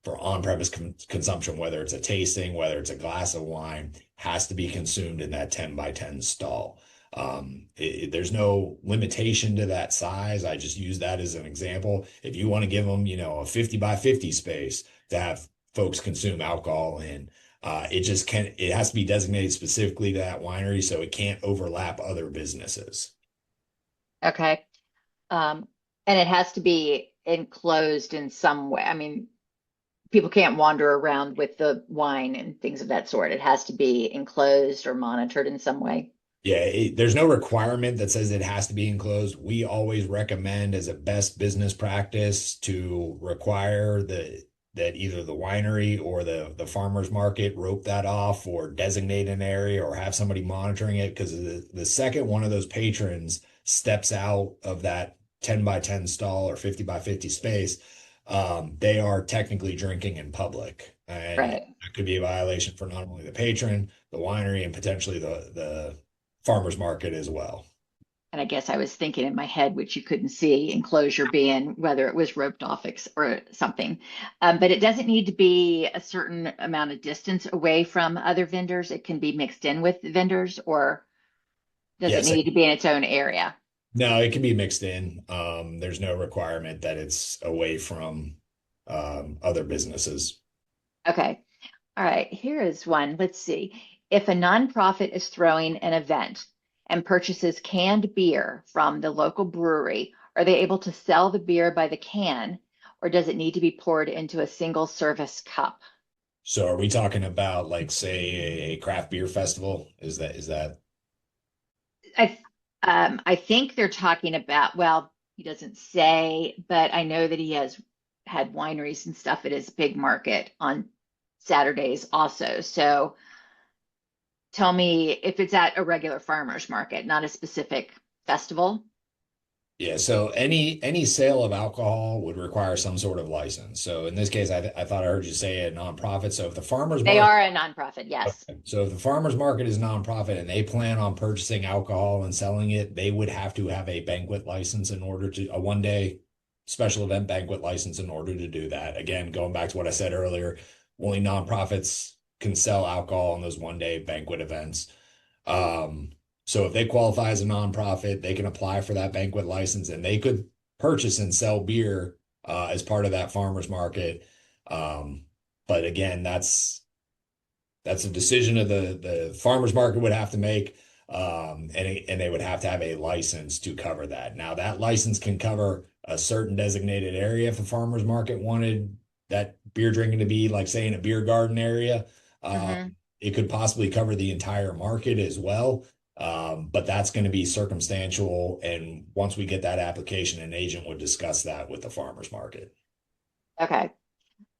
for on-premise consumption, whether it's a tasting, whether it's a glass of wine, has to be consumed in that 10 by 10 stall. There's no limitation to that size. I just use that as an example. If you want to give them, a 50 by 50 space to have folks consume alcohol in, it has to be designated specifically to that winery, so it can't overlap other businesses. Okay. Um, and it has to be enclosed in some way. I mean, people can't wander around with the wine and things of that sort. It has to be enclosed or monitored in some way. Yeah, there's no requirement that says it has to be enclosed. We always recommend as a best business practice to require that either the winery or the farmer's market rope that off or designate an area or have somebody monitoring it, because the second one of those patrons steps out of that 10 by 10 stall or 50 by 50 space, they are technically drinking in public. And Right. that could be a violation for not only the patron, the winery, and potentially the farmer's market as well. And I guess I was thinking in my head, which you couldn't see, enclosure being whether it was roped off or something. But it doesn't need to be a certain amount of distance away from other vendors. It can be mixed in with vendors, or does it Yes, need to be in its own area? no, it can be mixed in. There's no requirement that it's away from other businesses. Okay. All right. Here is one. Let's see. If a nonprofit is throwing an event and purchases canned beer from the local brewery, are they able to sell the beer by the can, or does it need to be poured into a single service cup? So are we talking about like say a craft beer festival? Is that I I think they're talking about, well, he doesn't say, but I know that he has had wineries and stuff at his big market on Saturdays also. So tell me if it's at a regular farmer's market, not a specific festival. Yeah, so any sale of alcohol would require some sort of license. So in this case, I thought I heard you say a nonprofit. So if the farmer's They market are a nonprofit, yes. So if the farmer's market is nonprofit and they plan on purchasing alcohol and selling it, they would have to have a banquet license in order to a 1 day special event banquet license in order to do that. Again, going back to what I said earlier, only nonprofits can sell alcohol on those 1 day banquet events. Um, so if they qualify as a nonprofit, they can apply for that banquet license and they could purchase and sell beer as part of that farmer's market. Um, but again, that's a decision of the farmers market would have to make, and they would have to have a license to cover that. Now, that license can cover a certain designated area if the farmers market wanted that beer drinking to be, like, say, in a beer garden area. Hmm. It could possibly cover the entire market as well, but that's going to be circumstantial. And once we get that application, an agent would discuss that with the farmers market. Okay.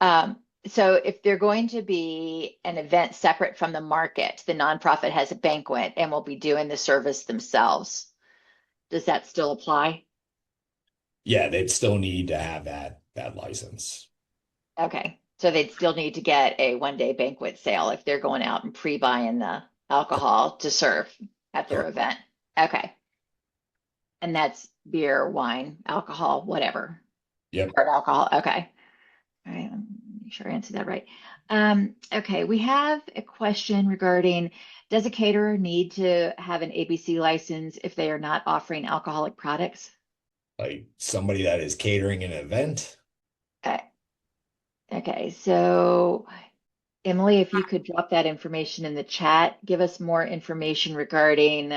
So if they're going to be an event separate from the market, the nonprofit has a banquet and will be doing the service themselves. Does that still apply? Yeah, they'd still need to have that license. Okay. So they'd still need to get a 1 day banquet sale if they're going out and pre-buying the alcohol to serve at their Correct. event. Okay. And that's beer, wine, alcohol, whatever. Yep. Hard alcohol. Okay. All right. Let me make sure I answered that right. Okay. We have a question regarding, does a caterer need to have an ABC license if they are not offering alcoholic products? Like somebody that is catering an event. Okay. Okay. So Emily, if you could drop that information in the chat, give us more information regarding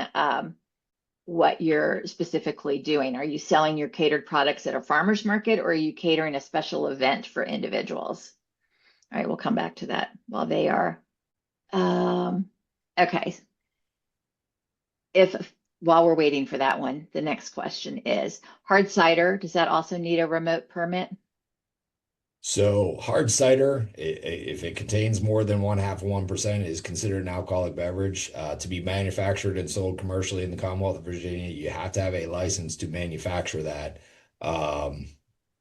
what you're specifically doing. Are you selling your catered products at a farmer's market, or are you catering a special event for individuals? All right, we'll come back to that while they are. Okay. If while we're waiting for that one, the next question is hard cider. Does that also need a remote permit? So hard cider, if it contains more than 0.5% is considered an alcoholic beverage. To be manufactured and sold commercially in the Commonwealth of Virginia, you have to have a license to manufacture that um,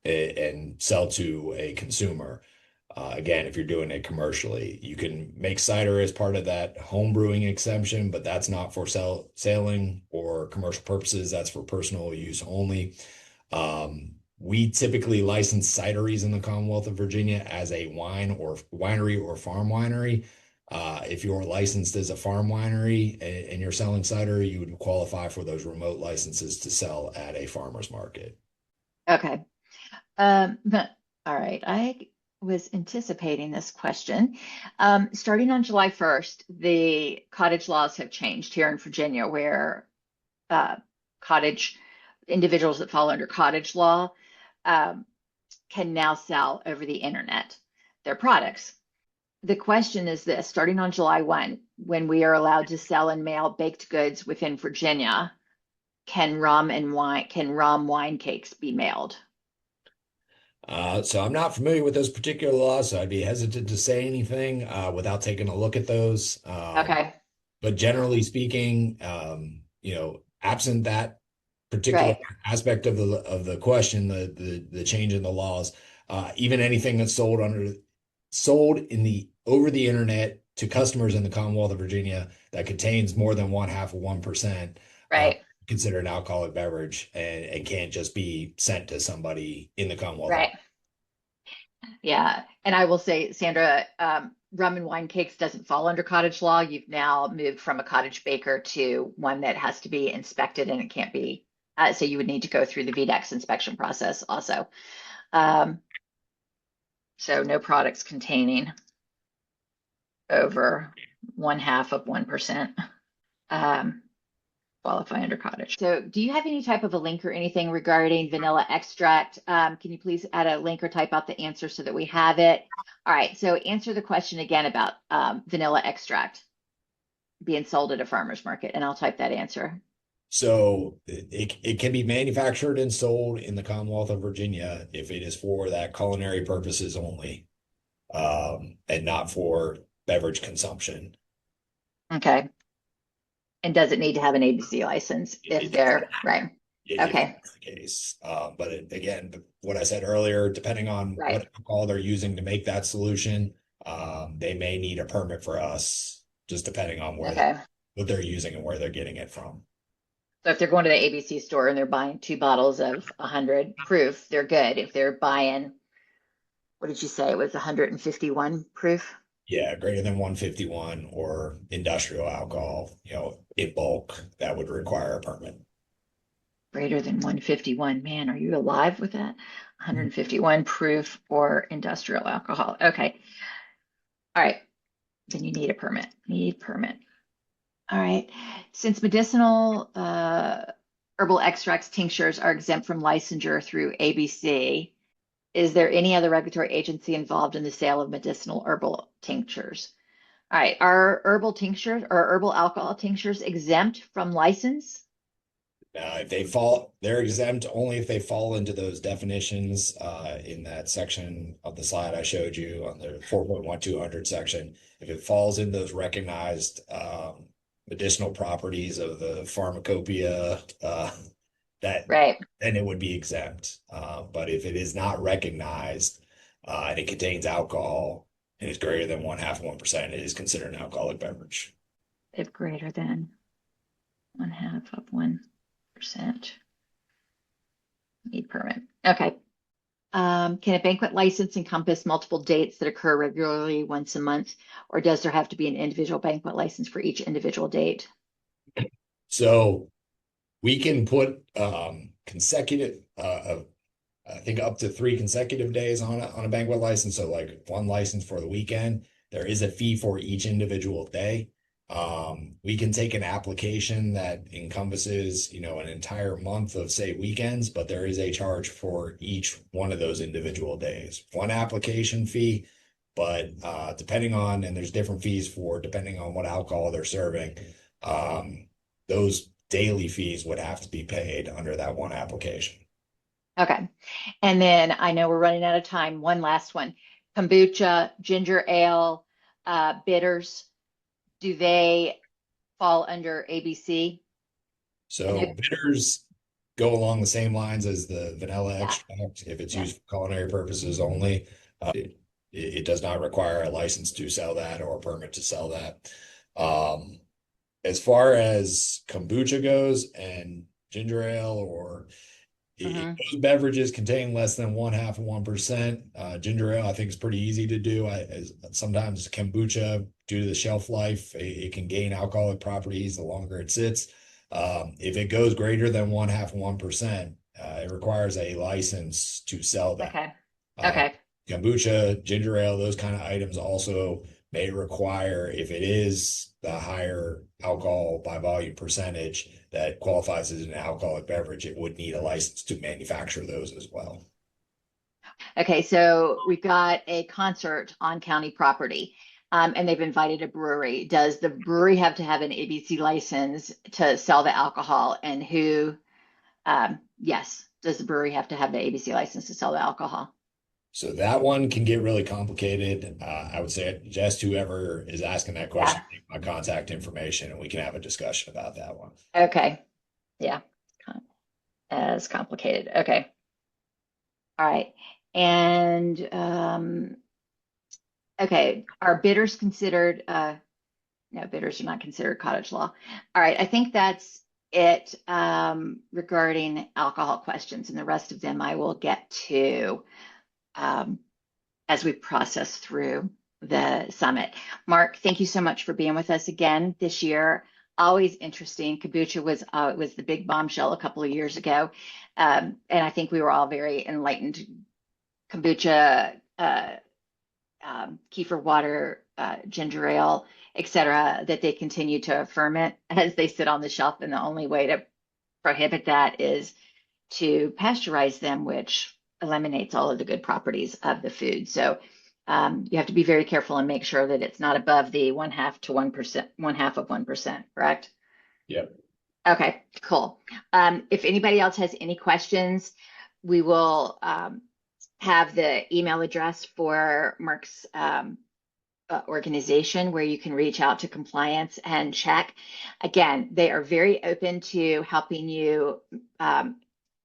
and sell to a consumer. Again, if you're doing it commercially, you can make cider as part of that home brewing exemption, but that's not for selling or commercial purposes. That's for personal use only. We typically license cideries in the Commonwealth of Virginia as a wine or winery or farm winery. If you're licensed as a farm winery and you're selling cider, you would qualify for those remote licenses to sell at a farmer's market. Okay. But, all right. I was anticipating this question. Starting on July 1st, the cottage laws have changed here in Virginia, where uh, cottage individuals that fall under cottage law um, can now sell over the internet their products. The question is this, starting on July 1, when we are allowed to sell and mail baked goods within Virginia, can rum wine cakes be mailed? So I'm not familiar with those particular laws, so I'd be hesitant to say anything without taking a look at those. Okay, But generally speaking, absent that particular right, aspect of the question, the change in the laws, even anything that's sold in the over the internet to customers in the Commonwealth of Virginia that contains more than 0.5%, right, considered an alcoholic beverage and can't just be sent to somebody in the Commonwealth of. right. Yeah. And I will say, Sandra, rum and wine cakes doesn't fall under cottage law. You've now moved from a cottage baker to one that has to be inspected and it can't be. So you would need to go through the VDEX inspection process also. Um, so no products containing over 0.5%. Um, qualify under cottage. So do you have any type of a link or anything regarding vanilla extract? Can you please add a link or type out the answer so that we have it? All right, so answer the question again about vanilla extract being sold at a farmer's market, and I'll type that answer. So it can be manufactured and sold in the Commonwealth of Virginia if it is for that culinary purposes only, and not for beverage consumption. Okay. And does it need to have an ABC license if It does they're not, right? if Okay, that's the case. But again, what I said earlier, depending on right. what alcohol they're using to make that solution, they may need a permit for us, just depending on Okay. what they're using and where they're getting it from. So if they're going to the ABC store and they're buying 2 bottles of 100 proof, they're good. If they're buying, what did you say? It was 151 proof? Yeah, greater than 151 or industrial alcohol, in bulk, that would require a permit. Greater than 151. Man, are you alive with that? 151 proof or industrial alcohol. Okay. All right. Then you need a permit. Need permit. All right. Since medicinal herbal extracts tinctures are exempt from licensure through ABC, is there any other regulatory agency involved in the sale of medicinal herbal tinctures? All right. Are herbal tinctures or herbal alcohol tinctures exempt from license? They're exempt only if they fall into those definitions in that section of the slide I showed you on the 4.1200 section. If it falls in those recognized medicinal properties of the pharmacopoeia, that Right. then it would be exempt. But if it is not recognized and it contains alcohol and is greater than 0.5%, it is considered an alcoholic beverage. If greater than 0.5%. Need permit. Okay. Can a banquet license encompass multiple dates that occur regularly once a month, or does there have to be an individual banquet license for each individual date? So we can put consecutive, I think up to 3 consecutive days on a banquet license. So like one license for the weekend. There is a fee for each individual day. We can take an application that encompasses, an entire month of, say, weekends, but there is a charge for each one of those individual days. One application fee, but depending on, and there's different fees for depending on what alcohol they're serving, those daily fees would have to be paid under that one application. Okay. And then I know we're running out of time. One last one. Kombucha, ginger ale, bitters, do they fall under ABC? I know, So bitters go along the same lines as the vanilla yeah, extract. If it's yeah. used for culinary purposes only, it does not require a license to sell that or a permit to sell that. Um, as far as kombucha goes and ginger ale, or if Hmm. those beverages contain less than 1/2 of 1%, ginger ale I think is pretty easy to do. Sometimes kombucha, due to the shelf life, it can gain alcoholic properties the longer it sits. If it goes greater than 1/2 of 1%, it requires a license to sell that. Okay. Uh, Okay. Kombucha, ginger ale, those kind of items also may require, if it is the higher alcohol by volume percentage that qualifies as an alcoholic beverage, it would need a license to manufacture those as well. Okay. So we've got a concert on county property, and they've invited a brewery. Does the brewery have to have an ABC license to sell the alcohol? And yes, does the brewery have to have the ABC license to sell the alcohol? So that one can get really complicated. I would say just whoever is asking that question, Yeah. take my contact information and we can have a discussion about that one. Okay. Yeah. As complicated. Okay. All right. And okay, are bidders considered no, bidders are not considered cottage law. All right, I think that's it regarding alcohol questions, and the rest of them I will get to um, as we process through the summit. Mark, thank you so much for being with us again this year. Always interesting. Kombucha was the big bombshell a couple of years ago, and I think we were all very enlightened. Kombucha, kefir water, ginger ale, etc., that they continue to ferment as they sit on the shelf. And the only way to prohibit that is to pasteurize them, which eliminates all of the good properties of the food. So you have to be very careful and make sure that it's not above the 1/2 to 1%, 1/2 of 1%, correct? Yep. Okay, cool. If anybody else has any questions, we will have the email address for Mark's organization where you can reach out to compliance and check. Again, they are very open to helping you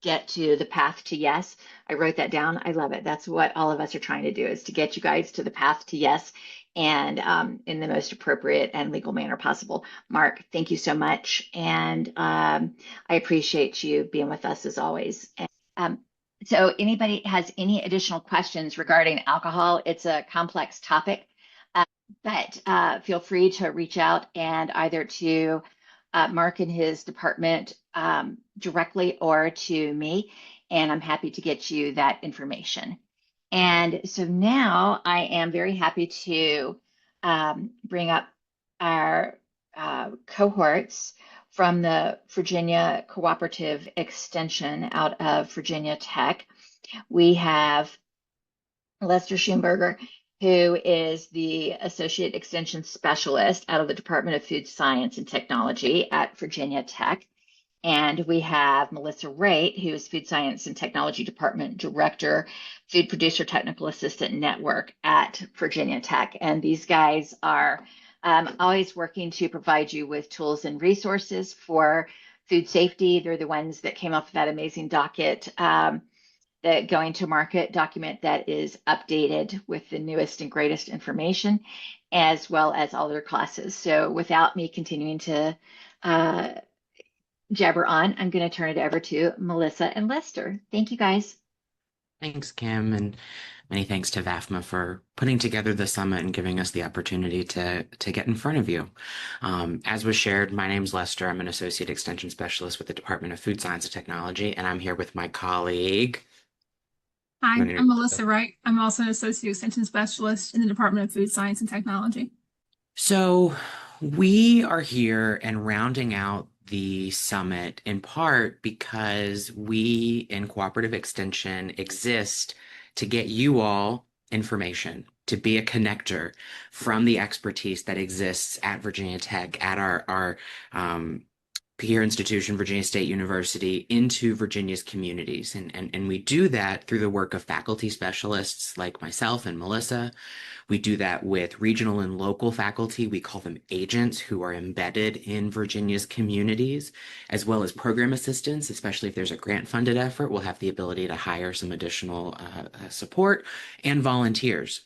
get to the path to yes. I wrote that down. I love it. That's what all of us are trying to do, is to get you guys to the path to yes, and in the most appropriate and legal manner possible. Mark, thank you so much. And I appreciate you being with us as always. And, so anybody has any additional questions regarding alcohol? It's a complex topic, but feel free to reach out and either to Mark and his department directly or to me, and I'm happy to get you that information. And so now I am very happy to bring up our cohorts from the Virginia Cooperative Extension out of Virginia Tech. We have Lester Schumberger, who is the Associate Extension Specialist out of the Department of Food Science and Technology at Virginia Tech. And we have Melissa Raitt, who is Food Science and Technology Department Director, Food Producer Technical Assistant Network at Virginia Tech. And these guys are always working to provide you with tools and resources for food safety. They're the ones that came up with that amazing docket, the going to market document that is updated with the newest and greatest information, as well as all their classes. So without me continuing to jabber on, I'm going to turn it over to Melissa and Lester. Thank you, guys. Thanks, Kim, and many thanks to VAFMA for putting together the summit and giving us the opportunity to get in front of you. As was shared, my name's Lester. I'm an Associate Extension Specialist with the Department of Food Science and Technology, and I'm here with my colleague. Hi, You wanna I'm Melissa Wright. I'm also an Associate Extension Specialist in the Department of Food Science and Technology. So We are here and rounding out the summit in part because we in Cooperative Extension exist to get you all information, to be a connector from the expertise that exists at Virginia Tech, at our peer institution, Virginia State University, into Virginia's communities. And we do that through the work of faculty specialists like myself and Melissa. We do that with regional and local faculty. We call them agents who are embedded in Virginia's communities, as well as program assistants, especially if there's a grant-funded effort. We'll have the ability to hire some additional support and volunteers.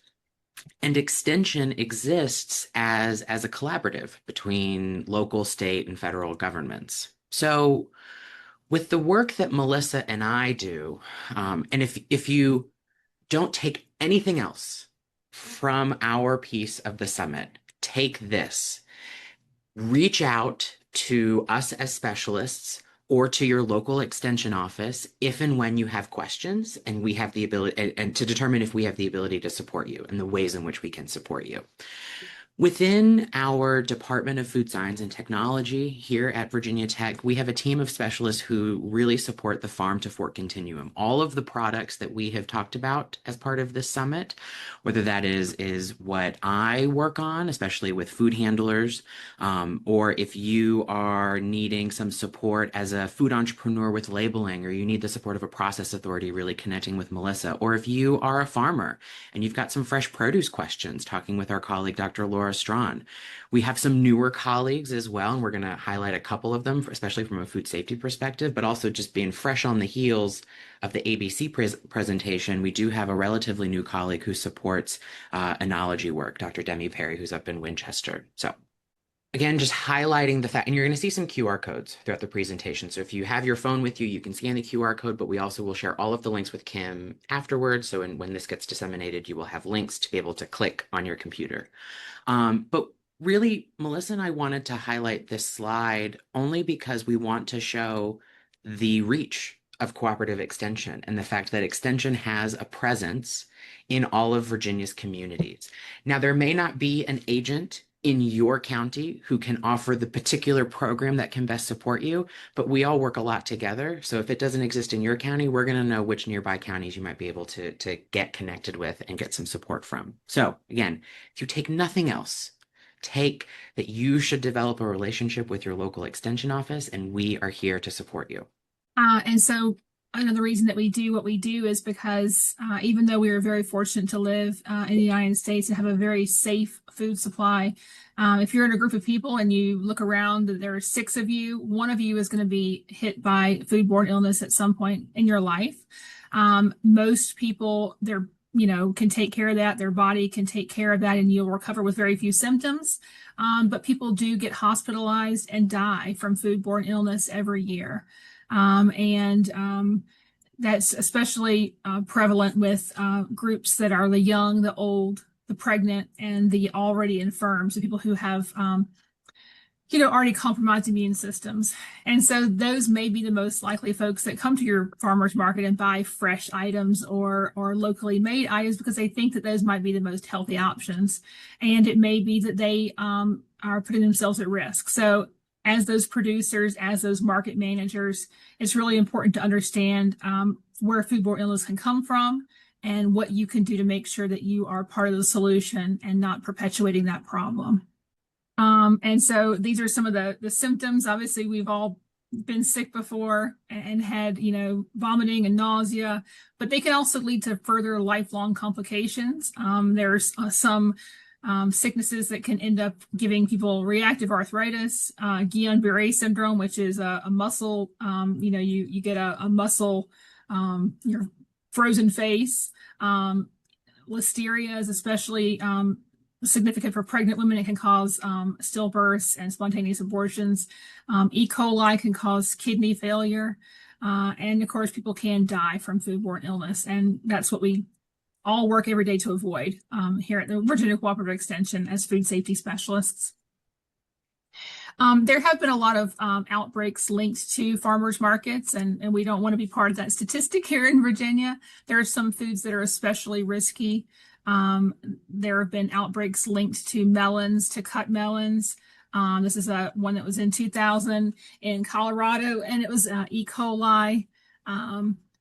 And Extension exists as a collaborative between local, state, and federal governments. So with the work that Melissa and I do, and if you don't take anything else from our piece of the summit, take this. Reach out to us as specialists or to your local extension office if and when you have questions, and we have the ability and to determine if we have the ability to support you and the ways in which we can support you. Within our Department of Food Science and Technology here at Virginia Tech, we have a team of specialists who really support the farm to fork continuum. All of the products that we have talked about as part of this summit, whether that is what I work on, especially with food handlers, or if you are needing some support as a food entrepreneur with labeling, or you need the support of a process authority, really connecting with Melissa, or if you are a farmer and you've got some fresh produce questions, talking with our colleague, Dr. Laura Strawn. We have some newer colleagues as well, and we're going to highlight a couple of them, especially from a food safety perspective, but also just being fresh on the heels of the ABC presentation. We do have a relatively new colleague who supports enology work, Dr. Demi Perry, who's up in Winchester. So again, just highlighting the fact, and you're going to see some QR codes throughout the presentation. So if you have your phone with you, you can scan the QR code, but we also will share all of the links with Kim afterwards. So when this gets disseminated, you will have links to be able to click on your computer. But really, Melissa and I wanted to highlight this slide only because we want to show the reach of Cooperative Extension and the fact that Extension has a presence in all of Virginia's communities. Now, there may not be an agent in your county who can offer the particular program that can best support you, but we all work a lot together. So if it doesn't exist in your county, we're going to know which nearby counties you might be able to get connected with and get some support from. So again, if you take nothing else, take that you should develop a relationship with your local extension office, and we are here to support you. And so another reason that we do what we do is because even though we are very fortunate to live in the United States and have a very safe food supply, if you're in a group of people and you look around, there are 6 of you, one of you is going to be hit by foodborne illness at some point in your life. Most people, can take care of that. Their body can take care of that, and you'll recover with very few symptoms. But people do get hospitalized and die from foodborne illness every year. That's especially prevalent with groups that are the young, the old, the pregnant, and the already infirm. So people who have, already compromised immune systems. And so those may be the most likely folks that come to your farmer's market and buy fresh items or locally made items because they think that those might be the most healthy options. And it may be that they are putting themselves at risk. So as those producers, as those market managers, it's really important to understand where foodborne illness can come from and what you can do to make sure that you are part of the solution and not perpetuating that problem. And so these are some of the symptoms. Obviously, we've all been sick before and had, vomiting and nausea, but they can also lead to further lifelong complications. There's some sicknesses that can end up giving people reactive arthritis, Guillain-Barré syndrome, which is a muscle, you get a muscle, your frozen face. Listeria is especially significant for pregnant women. It can cause stillbirths and spontaneous abortions. E. coli can cause kidney failure. And of course, people can die from foodborne illness. And that's what we all work every day to avoid here at the Virginia Cooperative Extension as food safety specialists. There have been a lot of outbreaks linked to farmers markets, and we don't want to be part of that statistic here in Virginia. There are some foods that are especially risky. There have been outbreaks linked to melons, to cut melons. This is one that was in 2000 in Colorado, and it was E. coli.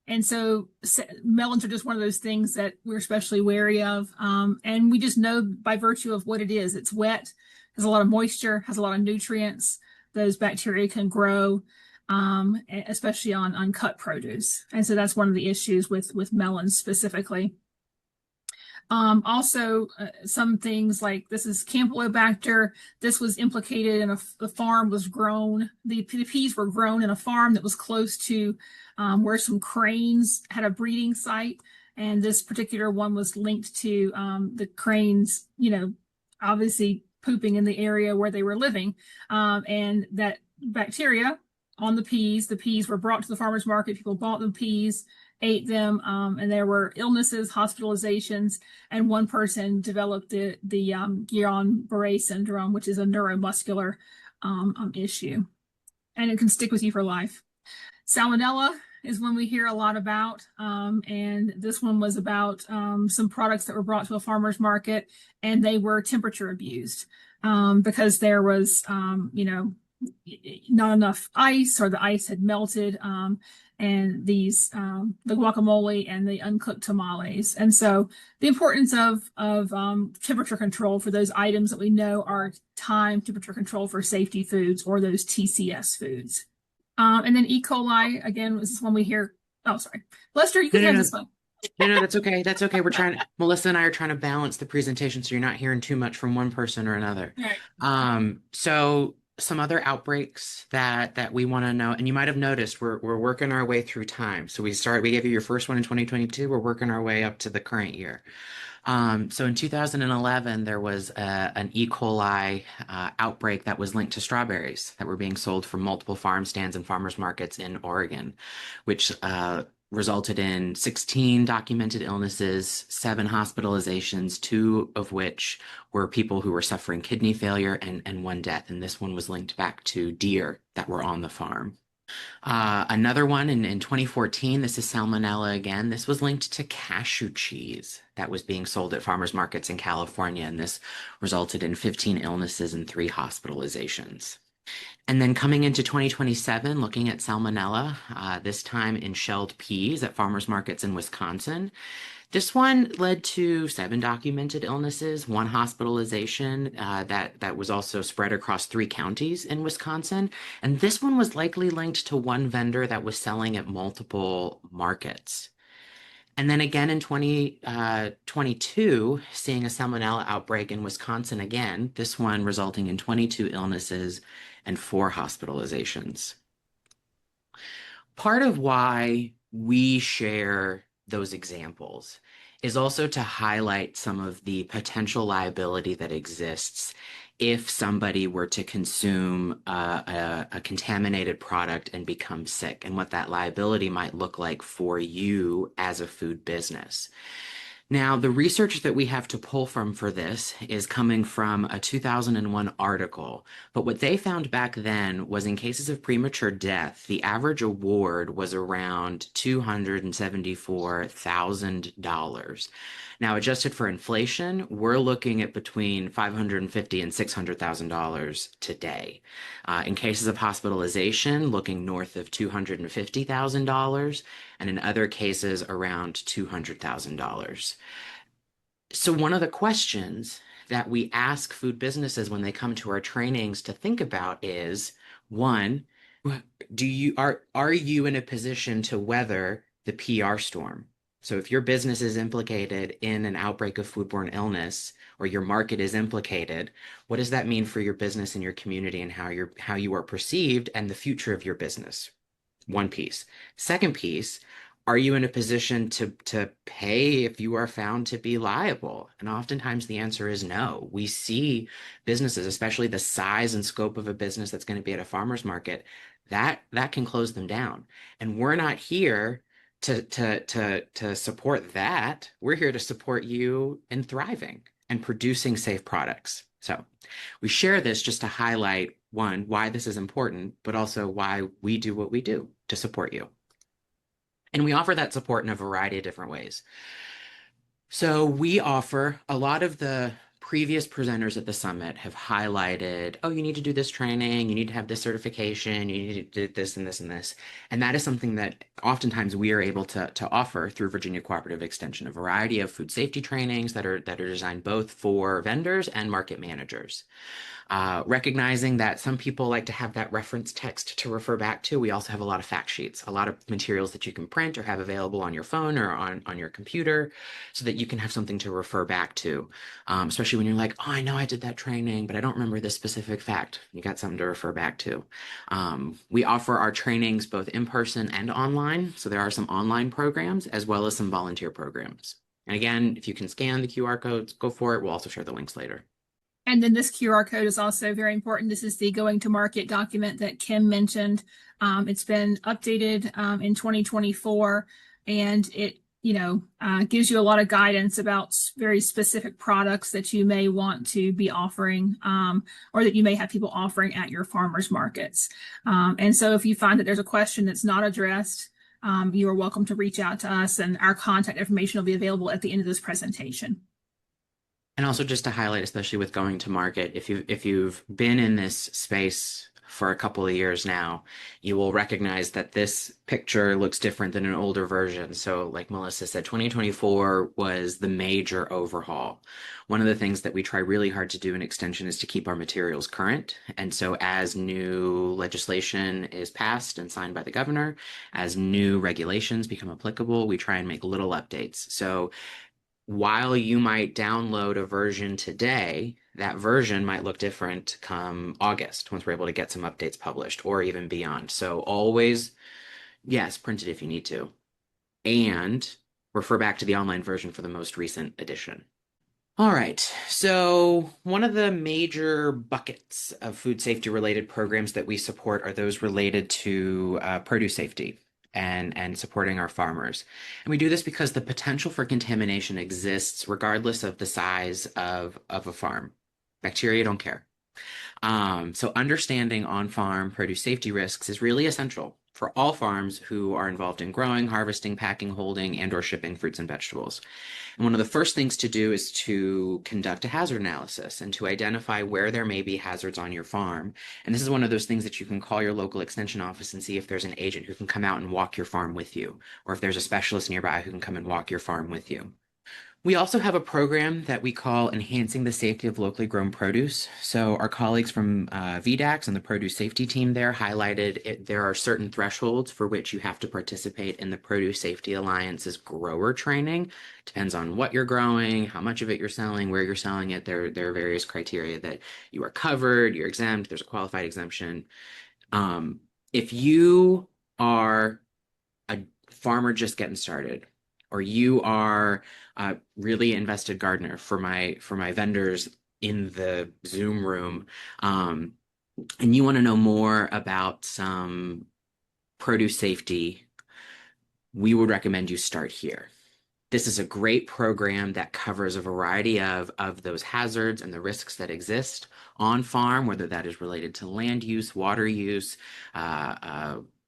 And so melons are just one of those things that we're especially wary of. And we just know by virtue of what it is. It's wet, has a lot of moisture, has a lot of nutrients. Those bacteria can grow, especially on cut produce. And so that's one of the issues with melons specifically. Also, some things like this is Campylobacter. This was implicated in the farm was grown. The peas were grown in a farm that was close to where some cranes had a breeding site. And this particular one was linked to the cranes, obviously pooping in the area where they were living. And that bacteria on the peas were brought to the farmer's market. People bought the peas, ate them, and there were illnesses, hospitalizations, and one person developed the Guillain-Barré syndrome, which is a neuromuscular issue, and it can stick with you for life. Salmonella is one we hear a lot about, and this one was about some products that were brought to a farmer's market, and they were temperature abused because there was, not enough ice, or the ice had melted, and the guacamole and the uncooked tamales. And so the importance of temperature control for those items that we know are time temperature control for safety foods, or those TCS foods. And then E. coli, again, was one we hear. Oh, sorry. Lester, you can have this one. No, that's okay. That's okay. Melissa and I are trying to balance the presentation so you're not hearing too much from one person or another. Right. So some other outbreaks that we want to know, and you might have noticed we're working our way through time. So we gave you your first one in 2022. We're working our way up to the current year. So in 2011, there was an E. coli outbreak that was linked to strawberries that were being sold from multiple farm stands and farmers markets in Oregon, which resulted in 16 documented illnesses, 7 hospitalizations, 2 of which were people who were suffering kidney failure, and 1 death. And this one was linked back to deer that were on the farm. Another one in 2014, this is Salmonella again. This was linked to cashew cheese that was being sold at farmers markets in California, and this resulted in 15 illnesses and 3 hospitalizations. And then coming into 2027, looking at Salmonella, this time in shelled peas at farmers markets in Wisconsin. This one led to 7 documented illnesses, 1 hospitalization that was also spread across 3 counties in Wisconsin. And this one was likely linked to one vendor that was selling at multiple markets. And then again in 2022, seeing a Salmonella outbreak in Wisconsin again, this one resulting in 22 illnesses and 4 hospitalizations. Part of why we share those examples is also to highlight some of the potential liability that exists if somebody were to consume a contaminated product and become sick, and what that liability might look like for you as a food business. Now, the research that we have to pull from for this is coming from a 2001 article, but what they found back then was in cases of premature death, the average award was around $274,000. Now, adjusted for inflation, we're looking at between $550,000 and $600,000 today. In cases of hospitalization, looking north of $250,000, and in other cases, around $200,000. So one of the questions that we ask food businesses when they come to our trainings to think about is, one, are you in a position to weather the PR storm? So if your business is implicated in an outbreak of foodborne illness, or your market is implicated, what does that mean for your business and your community, and how you are perceived and the future of your business? One piece. Second piece, are you in a position to pay if you are found to be liable? And oftentimes the answer is no. We see businesses, especially the size and scope of a business that's going to be at a farmer's market, that can close them down. And we're not here to support that. We're here to support you in thriving and producing safe products. So we share this just to highlight, one, why this is important, but also why we do what we do to support you. And we offer that support in a variety of different ways. So we offer a lot of the previous presenters at the summit have highlighted, oh, you need to do this training, you need to have this certification, you need to do this and this and this. And that is something that oftentimes we are able to offer through Virginia Cooperative Extension, a variety of food safety trainings that are designed both for vendors and market managers. Recognizing that some people like to have that reference text to refer back to, we also have a lot of fact sheets, a lot of materials that you can print or have available on your phone or on your computer so that you can have something to refer back to, especially when you're like, oh, I know I did that training, but I don't remember this specific fact. You got something to refer back to. We offer our trainings both in person and online, so there are some online programs as well as some volunteer programs. And again, if you can scan the QR codes, go for it. We'll also share the links later. And then this QR code is also very important. This is the going to market document that Kim mentioned. It's been updated in 2024, and it gives you a lot of guidance about very specific products that you may want to be offering or that you may have people offering at your farmers markets. And so if you find that there's a question that's not addressed, you are welcome to reach out to us, and our contact information will be available at the end of this presentation. And also just to highlight, especially with going to market, if you've been in this space for a couple of years now, you will recognize that this picture looks different than an older version. So like Melissa said, 2024 was the major overhaul. One of the things that we try really hard to do in Extension is to keep our materials current. And so as new legislation is passed and signed by the governor, as new regulations become applicable, we try and make little updates. So while you might download a version today, that version might look different come August once we're able to get some updates published or even beyond. So always, yes, print it if you need to, and refer back to the online version for the most recent edition. All right, so one of the major buckets of food safety related programs that we support are those related to produce safety and supporting our farmers. And we do this because the potential for contamination exists regardless of the size of a farm. Bacteria don't care. So understanding on-farm produce safety risks is really essential for all farms who are involved in growing, harvesting, packing, holding, and or shipping fruits and vegetables. And one of the first things to do is to conduct a hazard analysis and to identify where there may be hazards on your farm. And this is one of those things that you can call your local extension office and see if there's an agent who can come out and walk your farm with you, or if there's a specialist nearby who can come and walk your farm with you. We also have a program that we call Enhancing the Safety of Locally Grown Produce. So our colleagues from VDAX and the produce safety team there highlighted there are certain thresholds for which you have to participate in the Produce Safety Alliance's grower training. Depends on what you're growing, how much of it you're selling, where you're selling it. There are various criteria that you are covered, you're exempt, there's a qualified exemption. If you are a farmer just getting started, or you are a really invested gardener for my vendors in the Zoom room, and you want to know more about some produce safety, we would recommend you start here. This is a great program that covers a variety of those hazards and the risks that exist on farm, whether that is related to land use, water use,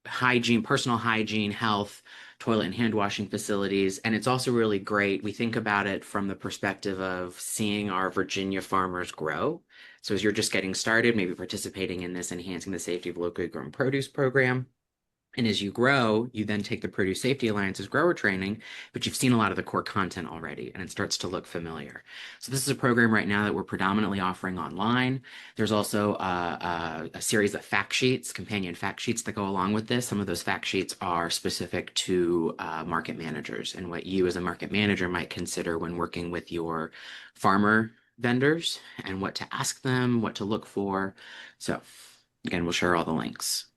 hygiene, personal hygiene, health, toilet and hand washing facilities. And it's also really great. We think about it from the perspective of seeing our Virginia farmers grow. So as you're just getting started, maybe participating in this Enhancing the Safety of Locally Grown Produce program. And as you grow, you then take the Produce Safety Alliance's grower training, but you've seen a lot of the core content already, and it starts to look familiar. So this is a program right now that we're predominantly offering online. There's also a series of fact sheets, companion fact sheets that go along with this. Some of those fact sheets are specific to market managers and what you as a market manager might consider when working with your farmer vendors and what to ask them, what to look for. So again, we'll share all the links.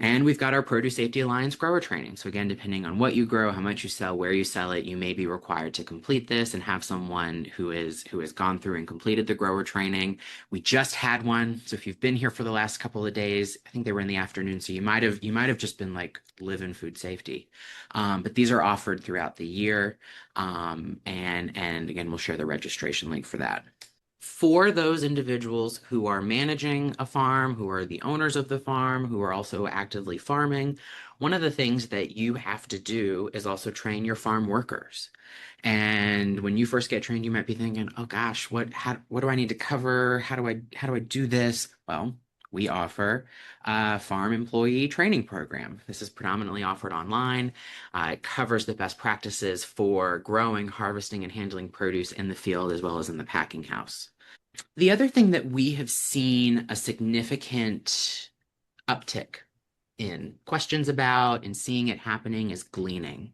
And we've got our Produce Safety Alliance grower training. So again, depending on what you grow, how much you sell, where you sell it, you may be required to complete this and have someone who has gone through and completed the grower training. We just had one. So if you've been here for the last couple of days, I think they were in the afternoon. So you might have just been like living food safety. But these are offered throughout the year. And again, we'll share the registration link for that. For those individuals who are managing a farm, who are the owners of the farm, who are also actively farming, one of the things that you have to do is also train your farm workers. And when you first get trained, you might be thinking, "Oh gosh, what do I need to cover? How do I do this?" Well, we offer a farm employee training program. This is predominantly offered online. It covers the best practices for growing, harvesting, and handling produce in the field as well as in the packing house. The other thing that we have seen a significant uptick in questions about and seeing it happening is gleaning.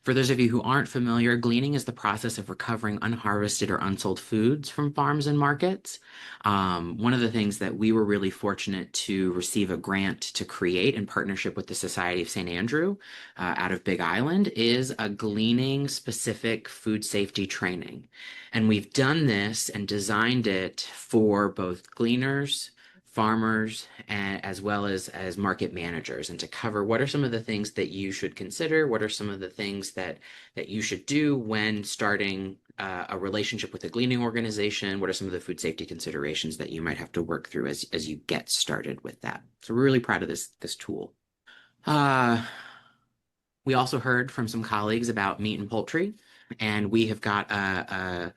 For those of you who aren't familiar, gleaning is the process of recovering unharvested or unsold foods from farms and markets. One of the things that we were really fortunate to receive a grant to create in partnership with the Society of St. Andrew out of Big Island is a gleaning specific food safety training. And we've done this and designed it for both gleaners, farmers, as well as market managers, and to cover what are some of the things that you should consider, what are some of the things that you should do when starting a relationship with a gleaning organization, what are some of the food safety considerations that you might have to work through as you get started with that. So we're really proud of this tool. We also heard from some colleagues about meat and poultry, and we have got a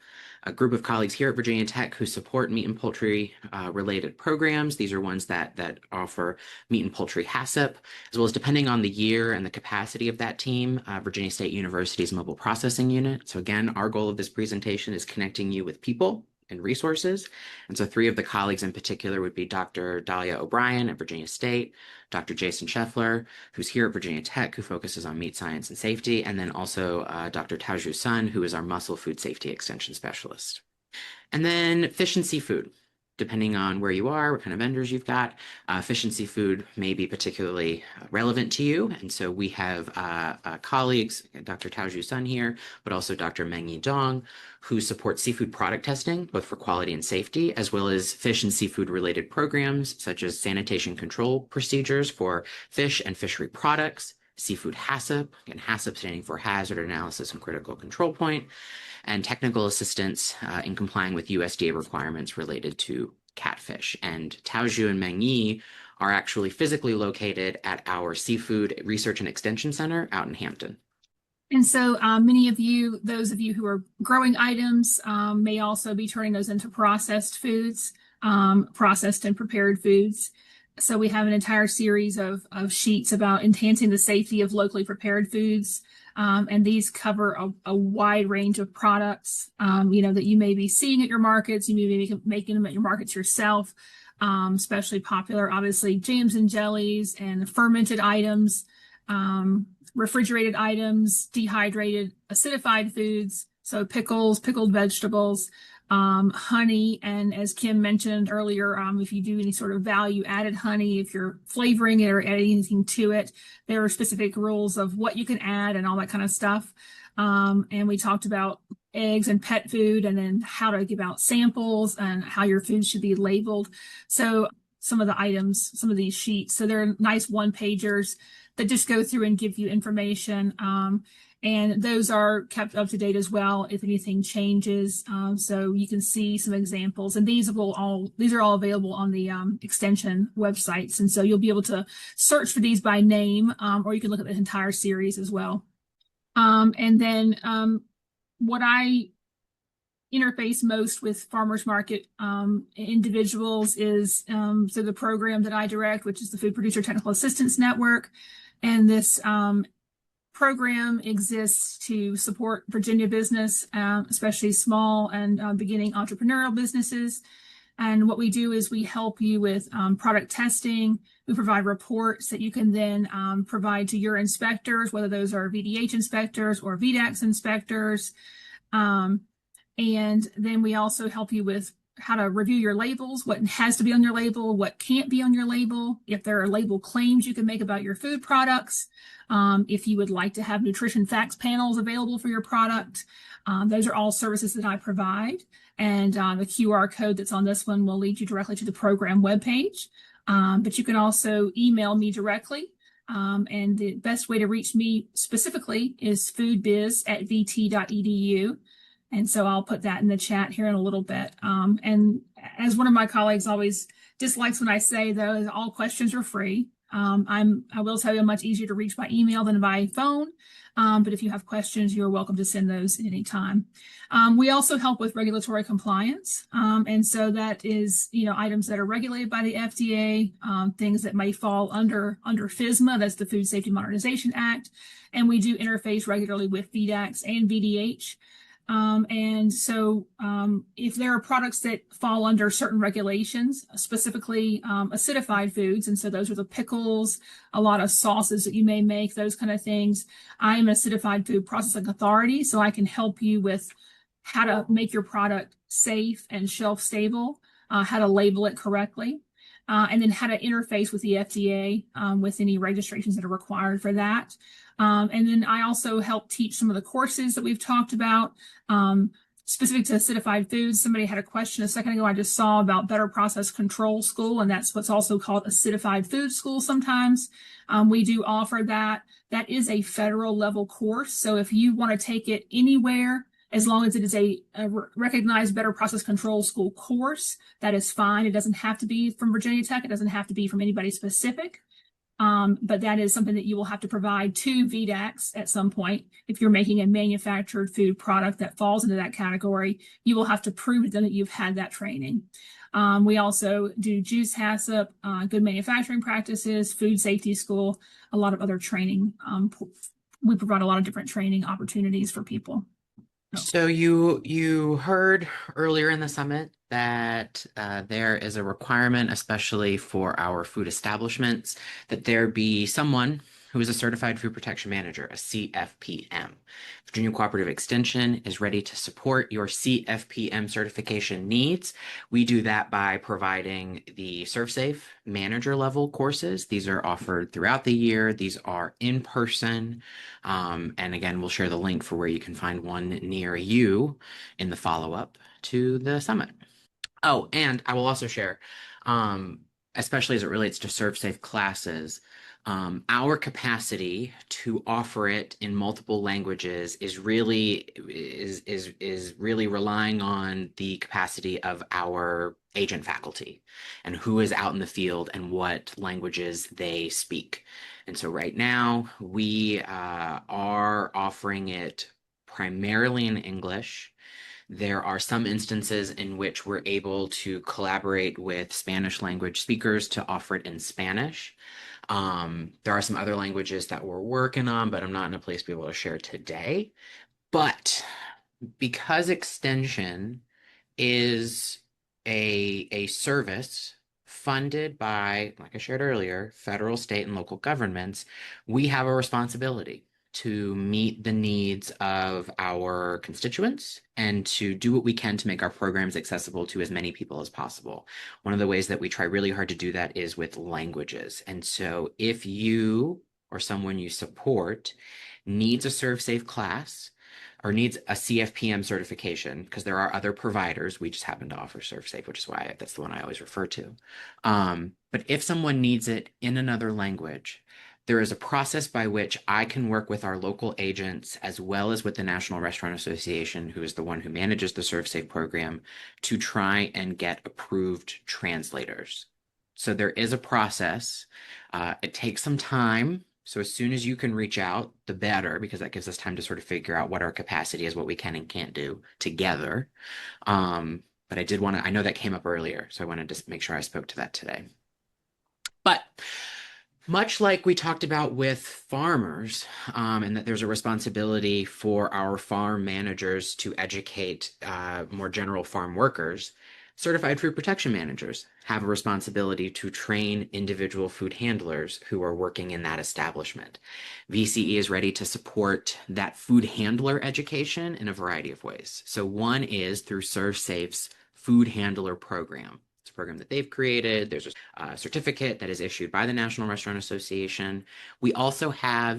group of colleagues here at Virginia Tech who support meat and poultry related programs. These are ones that offer meat and poultry HACCP, as well as, depending on the year and the capacity of that team, Virginia State University's Mobile Processing Unit. So again, our goal of this presentation is connecting you with people and resources. And so three of the colleagues in particular would be Dr. Dahlia O'Brien at Virginia State, Dr. Jason Scheffler, who's here at Virginia Tech, who focuses on meat science and safety, and then also Dr. Taoju Sun, who is our muscle food safety extension specialist. And then fish and seafood. Depending on where you are, what kind of vendors you've got, fish and seafood may be particularly relevant to you. And so we have colleagues, Dr. Taoju Sun here, but also Dr. Mengyi Dong, who support seafood product testing, both for quality and safety, as well as fish and seafood related programs, such as sanitation control procedures for fish and fishery products, seafood HACCP, and HACCP standing for Hazard Analysis and Critical Control Point, and technical assistance in complying with USDA requirements related to catfish. And Taoju and Mengyi are actually physically located at our Seafood Research and Extension Center out in Hampton. And so many of you, those of you who are growing items, may also be turning those into processed foods, processed and prepared foods. So we have an entire series of sheets about enhancing the safety of locally prepared foods. And these cover a wide range of products, that you may be seeing at your markets. You may be making them at your markets yourself. Especially popular, obviously, jams and jellies and fermented items, refrigerated items, dehydrated, acidified foods. So pickles, pickled vegetables, honey, and as Kim mentioned earlier, if you do any sort of value added honey, if you're flavoring it or adding anything to it, there are specific rules of what you can add and all that kind of stuff. And we talked about eggs and pet food, and then how to give out samples and how your food should be labeled. So some of the items, some of these sheets, so they're nice one-pagers that just go through and give you information. And those are kept up to date as well if anything changes. So you can see some examples, and these are all available on the extension websites. And so you'll be able to search for these by name, or you can look at the entire series as well. And then what I interface most with farmers market individuals is through the program that I direct, which is the Food Producer Technical Assistance Network. And this program exists to support Virginia business, especially small and beginning entrepreneurial businesses. And what we do is we help you with product testing. We provide reports that you can then provide to your inspectors, whether those are VDH inspectors or VDAX inspectors. And then we also help you with how to review your labels, what has to be on your label, what can't be on your label, if there are label claims you can make about your food products, if you would like to have nutrition facts panels available for your product. Those are all services that I provide. And the QR code that's on this one will lead you directly to the program webpage. But you can also email me directly. And the best way to reach me specifically is foodbiz@vt.edu. And so I'll put that in the chat here in a little bit. And as one of my colleagues always dislikes when I say, though, is all questions are free. I will tell you I'm much easier to reach by email than by phone. But if you have questions, you're welcome to send those at any time. We also help with regulatory compliance. And so that is, items that are regulated by the FDA, things that may fall under FSMA, that's the Food Safety Modernization Act. And we do interface regularly with VDACs and VDH. And so if there are products that fall under certain regulations, specifically acidified foods, and so those are the pickles, a lot of sauces that you may make, those kind of things. I am an acidified food processing authority, so I can help you with how to make your product safe and shelf stable, how to label it correctly, and then how to interface with the FDA with any registrations that are required for that. And then I also help teach some of the courses that we've talked about, specific to acidified foods. Somebody had a question a second ago I just saw about Better Process Control School, and that's what's also called Acidified Food School sometimes. We do offer that. That is a federal level course. So if you want to take it anywhere, as long as it is a recognized Better Process Control School course, that is fine. It doesn't have to be from Virginia Tech. It doesn't have to be from anybody specific. But that is something that you will have to provide to VDACs at some point. If you're making a manufactured food product that falls into that category, you will have to prove to them that you've had that training. We also do juice HACCP, good manufacturing practices, food safety school, a lot of other training. We provide a lot of different training opportunities for people. So you heard earlier in the summit that there is a requirement, especially for our food establishments, that there be someone who is a certified food protection manager, a CFPM. Virginia Cooperative Extension is ready to support your CFPM certification needs. We do that by providing the ServSafe manager level courses. These are offered throughout the year. These are in person. And again, we'll share the link for where you can find one near you in the follow-up to the summit. Oh, and I will also share, especially as it relates to ServSafe classes, our capacity to offer it in multiple languages is really relying on the capacity of our agent faculty and who is out in the field and what languages they speak. And so right now we are offering it primarily in English. There are some instances in which we're able to collaborate with Spanish language speakers to offer it in Spanish. There are some other languages that we're working on, but I'm not in a place to be able to share today. But because Extension is a service funded by, like I shared earlier, federal, state, and local governments, we have a responsibility to meet the needs of our constituents and to do what we can to make our programs accessible to as many people as possible. One of the ways that we try really hard to do that is with languages. And so if you or someone you support needs a ServSafe class or needs a CFPM certification, because there are other providers, we just happen to offer ServSafe, which is why that's the one I always refer to. But if someone needs it in another language, there is a process by which I can work with our local agents as well as with the National Restaurant Association, who is the one who manages the ServSafe program, to try and get approved translators. So there is a process. It takes some time. So as soon as you can reach out, the better, because that gives us time to sort of figure out what our capacity is, what we can and can't do together. But I did want to, I know that came up earlier, so I wanted to make sure I spoke to that today. But much like we talked about with farmers, and that there's a responsibility for our farm managers to educate more general farm workers, certified food protection managers have a responsibility to train individual food handlers who are working in that establishment. VCE is ready to support that food handler education in a variety of ways. So one is through ServSafe's food handler program. It's a program that they've created. There's a certificate that is issued by the National Restaurant Association. We also have,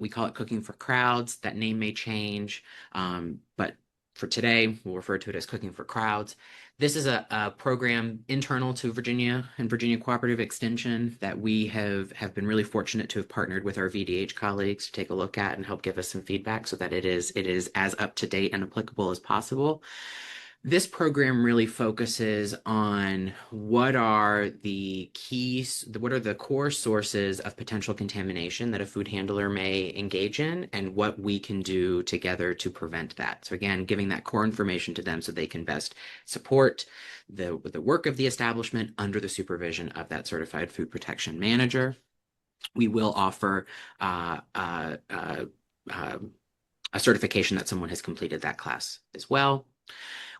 we call it Cooking for Crowds. That name may change, but for today, we'll refer to it as Cooking for Crowds. This is a program internal to Virginia and Virginia Cooperative Extension that we have been really fortunate to have partnered with our VDH colleagues to take a look at and help give us some feedback so that it is as up to date and applicable as possible. This program really focuses on what are the core sources of potential contamination that a food handler may engage in and what we can do together to prevent that. So again, giving that core information to them so they can best support the work of the establishment under the supervision of that certified food protection manager. We will offer a certification that someone has completed that class as well.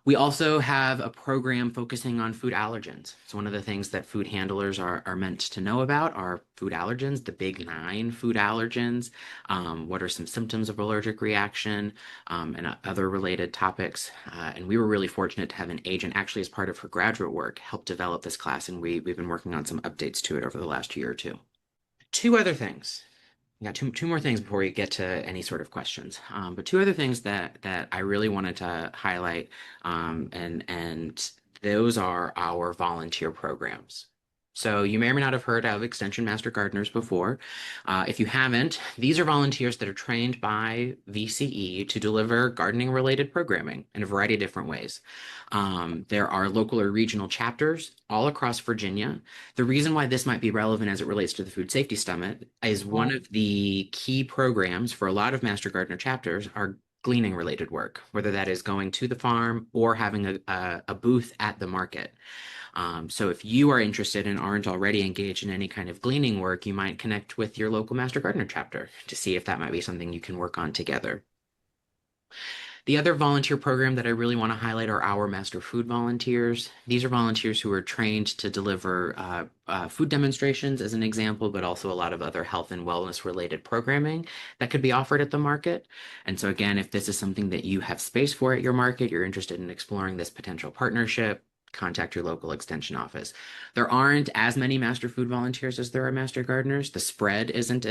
We also have a program focusing on food allergens. So one of the things that food handlers are meant to know about are food allergens, the big 9 food allergens. What are some symptoms of allergic reaction, and other related topics. And we were really fortunate to have an agent actually as part of her graduate work help develop this class. And we've been working on some updates to it over the last year or two. 2 other things. We got two more things before we get to any sort of questions. But 2 other things that I really wanted to highlight, and those are our volunteer programs. So you may or may not have heard of Extension Master Gardeners before. If you haven't, these are volunteers that are trained by VCE to deliver gardening-related programming in a variety of different ways. There are local or regional chapters all across Virginia. The reason why this might be relevant as it relates to the Food Safety Summit is one of the key programs for a lot of Master Gardener chapters are gleaning-related work, whether that is going to the farm or having a booth at the market. So if you are interested and aren't already engaged in any kind of gleaning work, you might connect with your local Master Gardener chapter to see if that might be something you can work on together. The other volunteer program that I really want to highlight are our Master Food Volunteers. These are volunteers who are trained to deliver food demonstrations as an example, but also a lot of other health and wellness related programming that could be offered at the market. And so again, if this is something that you have space for at your market, you're interested in exploring this potential partnership, contact your local extension office. There aren't as many Master Food Volunteers as there are Master Gardeners. The spread isn't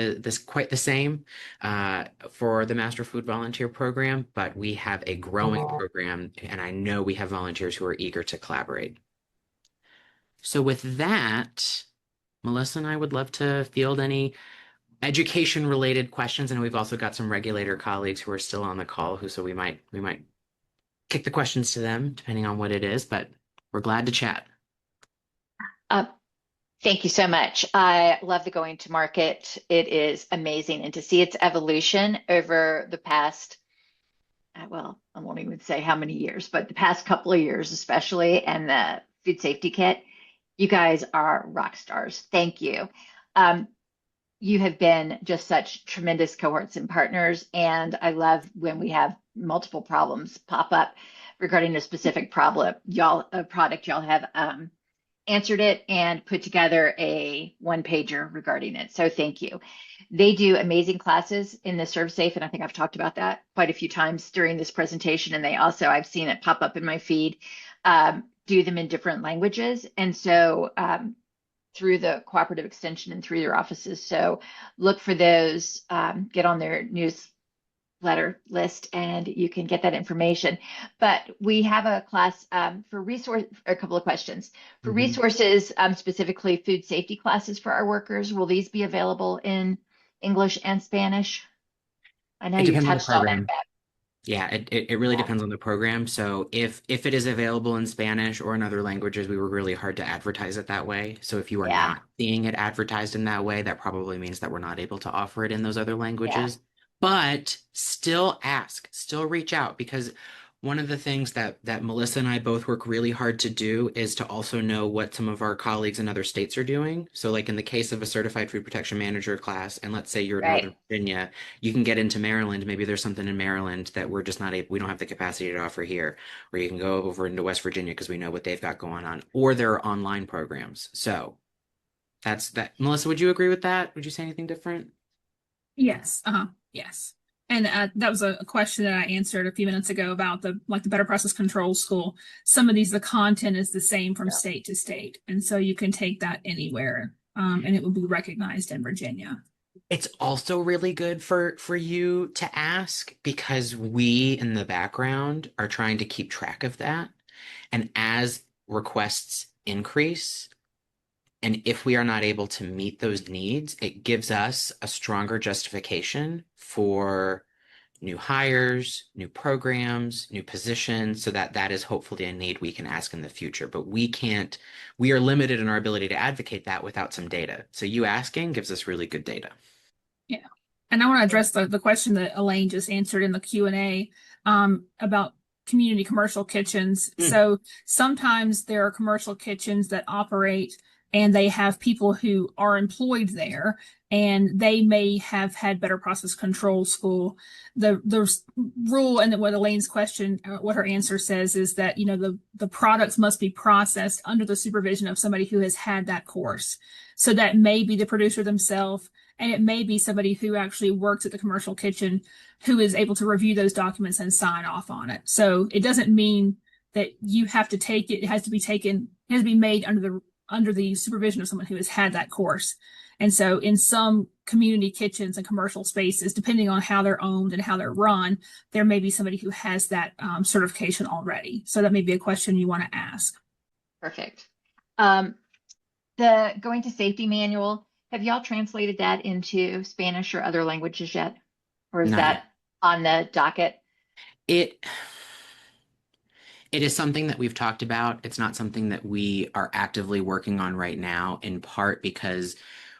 quite the same for the Master Food Volunteer program, but we have a growing program, and I know we have volunteers who are eager to collaborate. So with that, Melissa and I would love to field any education-related questions, and we've also got some regulator colleagues who are still on the call, so we might kick the questions to them depending on what it is, but we're glad to chat. Thank you so much. I love the going to market. It is amazing. And to see its evolution over the past, well, I won't even say how many years, but the past couple of years, especially, and the food safety kit, you guys are rock stars. Thank you. You have been just such tremendous cohorts and partners. And I love when we have multiple problems pop up regarding a specific product, y'all have answered it and put together a 1-pager regarding it. So thank you. They do amazing classes in the Serve Safe, and I think I've talked about that quite a few times during this presentation. And they also, I've seen it pop up in my feed, do them in different languages. And so through the Cooperative Extension and through their offices. So look for those, get on their newsletter list and you can get that information. But we have a class for resource, a couple of questions. For resources, specifically food safety classes for our workers, will these be available in English and Spanish? I know you touched on that. Yeah, it really depends on the program. So if it is available in Spanish or in other languages, we were really hard to advertise it that way. So if you are not seeing it advertised in that way, that probably means that we're not able to offer it in those other languages. But still ask, still reach out, because one of the things that Melissa and I both work really hard to do is to also know what some of our colleagues in other states are doing. So like in the case of a certified food protection manager class, and let's say you're in Northern Virginia, you can get into Maryland. Maybe there's something in Maryland that we're just not able, we don't have the capacity to offer here, or you can go over into West Virginia because we know what they've got going on, or there are online programs. So that's that. Melissa, would you agree with that? Would you say anything different? Yes. Yes. And that was a question that I answered a few minutes ago about the Better Process Control School. Some of these, the content is the same from state to state. And so you can take that anywhere and it will be recognized in Virginia. It's also really good for you to ask because we in the background are trying to keep track of that. And as requests increase, and if we are not able to meet those needs, it gives us a stronger justification for new hires, new programs, new positions, so that that is hopefully a need we can ask in the future. But we are limited in our ability to advocate that without some data. So you asking gives us really good data. Yeah. And I want to address the question that Elaine just answered in the Q&A about community commercial kitchens. So sometimes there are commercial kitchens that operate and they have people who are employed there, and they may have had better process control school. The rule, and what Elaine's question, what her answer says is that, the products must be processed under the supervision of somebody who has had that course. So that may be the producer themselves, and it may be somebody who actually works at the commercial kitchen who is able to review those documents and sign off on it. So it doesn't mean that you have to take it. It has to be taken, it has to be made under the supervision of someone who has had that course. And so in some community kitchens and commercial spaces, depending on how they're owned and how they're run, there may be somebody who has that certification already. So that may be a question you want to ask. Perfect. The going to safety manual, have y'all translated that into Spanish or other languages yet? Or is that on the docket? It is something that we've talked about. It's not something that we are actively working on right now, in part because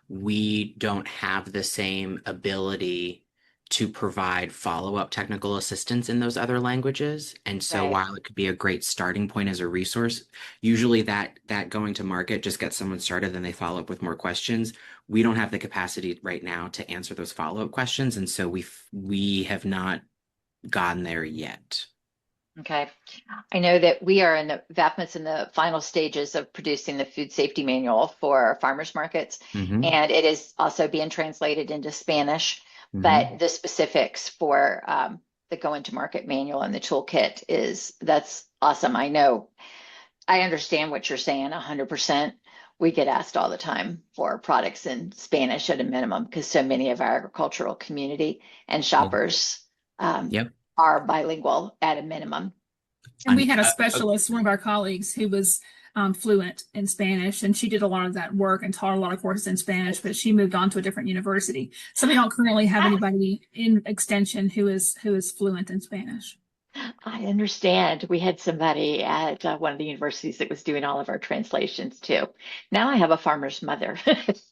we don't have the same ability to provide follow-up technical assistance in those other languages. And so while it could be a great starting point as a resource, usually that going to market just gets someone started, then they follow up with more questions. We don't have the capacity right now to answer those follow-up questions. And so we have not gotten there yet. Okay. I know that we are VAFMA's in the final stages of producing the food safety manual for farmers markets, and it is also being translated into Spanish, but the specifics for the go into market manual and the toolkit that's awesome. I understand what you're saying 100%. We get asked all the time for products in Spanish at a minimum, because so many of our agricultural community and shoppers are bilingual at a minimum. And we had a specialist, one of our colleagues, who was fluent in Spanish, and she did a lot of that work and taught a lot of courses in Spanish, but she moved on to a different university. So we don't currently have anybody in Extension who is fluent in Spanish. I understand. We had somebody at one of the universities that was doing all of our translations too. Now I have a farmer's mother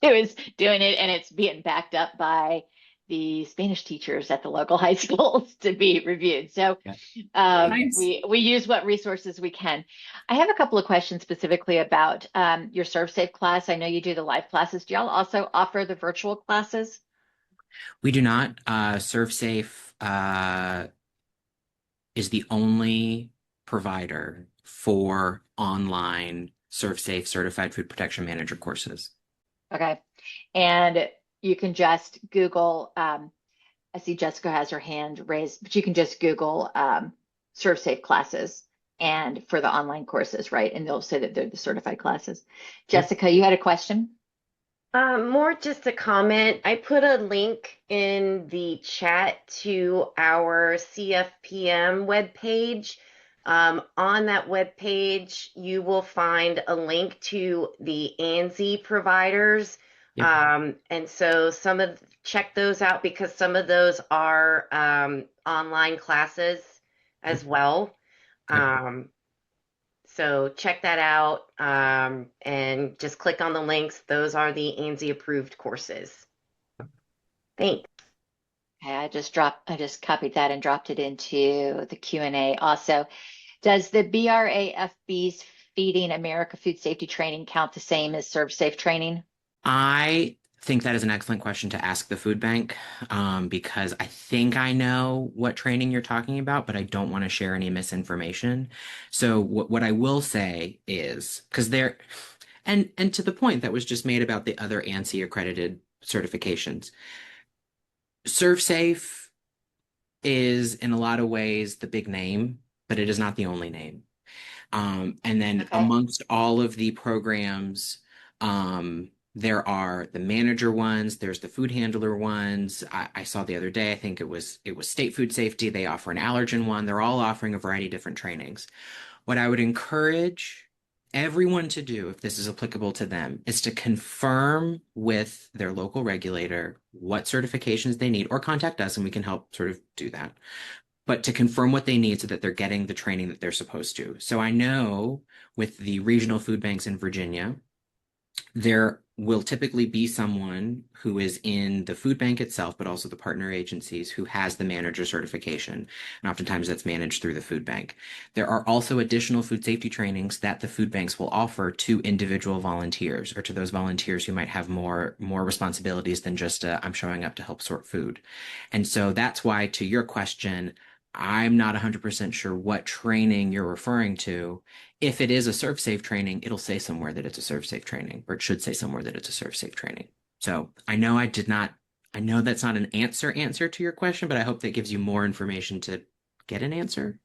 who is doing it, and it's being backed up by the Spanish teachers at the local high schools to be reviewed. So Nice. we use what resources we can. I have a couple of questions specifically about your ServSafe class. I know you do the live classes. Do y'all also offer the virtual classes? We do not. ServSafe is the only provider for online ServSafe Certified Food Protection Manager courses. Okay. And you can just Google, I see Jessica has her hand raised, but you can just Google ServSafe classes and for the online courses, right? And they'll say that they're the certified classes. Jessica, you had a question? More just a comment. I put a link in the chat to our CFPM webpage. On that webpage, you will find a link to the ANSI providers. And so check those out, because some of those are online classes as well. So check that out and just click on the links. Those are the ANSI approved courses. Thanks. Okay, I just copied that and dropped it into the Q&A also. Does the BRAFB's Feeding America Food Safety Training count the same as ServSafe training? I think that is an excellent question to ask the food bank, because I think I know what training you're talking about, but I don't want to share any misinformation. So what I will say is, because and to the point that was just made about the other ANSI accredited certifications, ServSafe is in a lot of ways the big name, but it is not the only name. And then amongst all of the programs, there are the manager ones, there's the food handler ones. I saw the other day, I think it was State Food Safety. They offer an allergen one. They're all offering a variety of different trainings. What I would encourage everyone to do, if this is applicable to them, is to confirm with their local regulator what certifications they need, or contact us and we can help sort of do that. But to confirm what they need so that they're getting the training that they're supposed to. So I know with the regional food banks in Virginia, there will typically be someone who is in the food bank itself, but also the partner agencies who has the manager certification. And oftentimes that's managed through the food bank. There are also additional food safety trainings that the food banks will offer to individual volunteers or to those volunteers who might have more responsibilities than just I'm showing up to help sort food. And so that's why, to your question, I'm not 100% sure what training you're referring to. If it is a serve safe training, it'll say somewhere that it's a serve safe training, or it should say somewhere that it's a serve safe training. So I know I know that's not an answer to your question, but I hope that gives you more information to get an answer.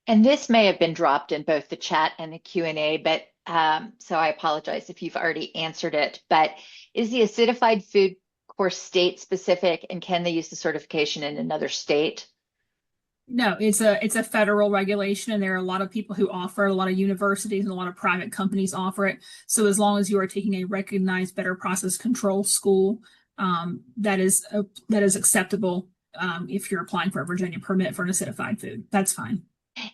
And this may have been dropped in both the chat and the Q&A, but so I apologize if you've already answered it. But is the acidified food course state specific, and can they use the certification in another state? No, it's a federal regulation, and there are a lot of people who offer it. A lot of universities and a lot of private companies offer it. So as long as you are taking a recognized better process control school, that is acceptable. If you're applying for a Virginia permit for an acidified food, that's fine.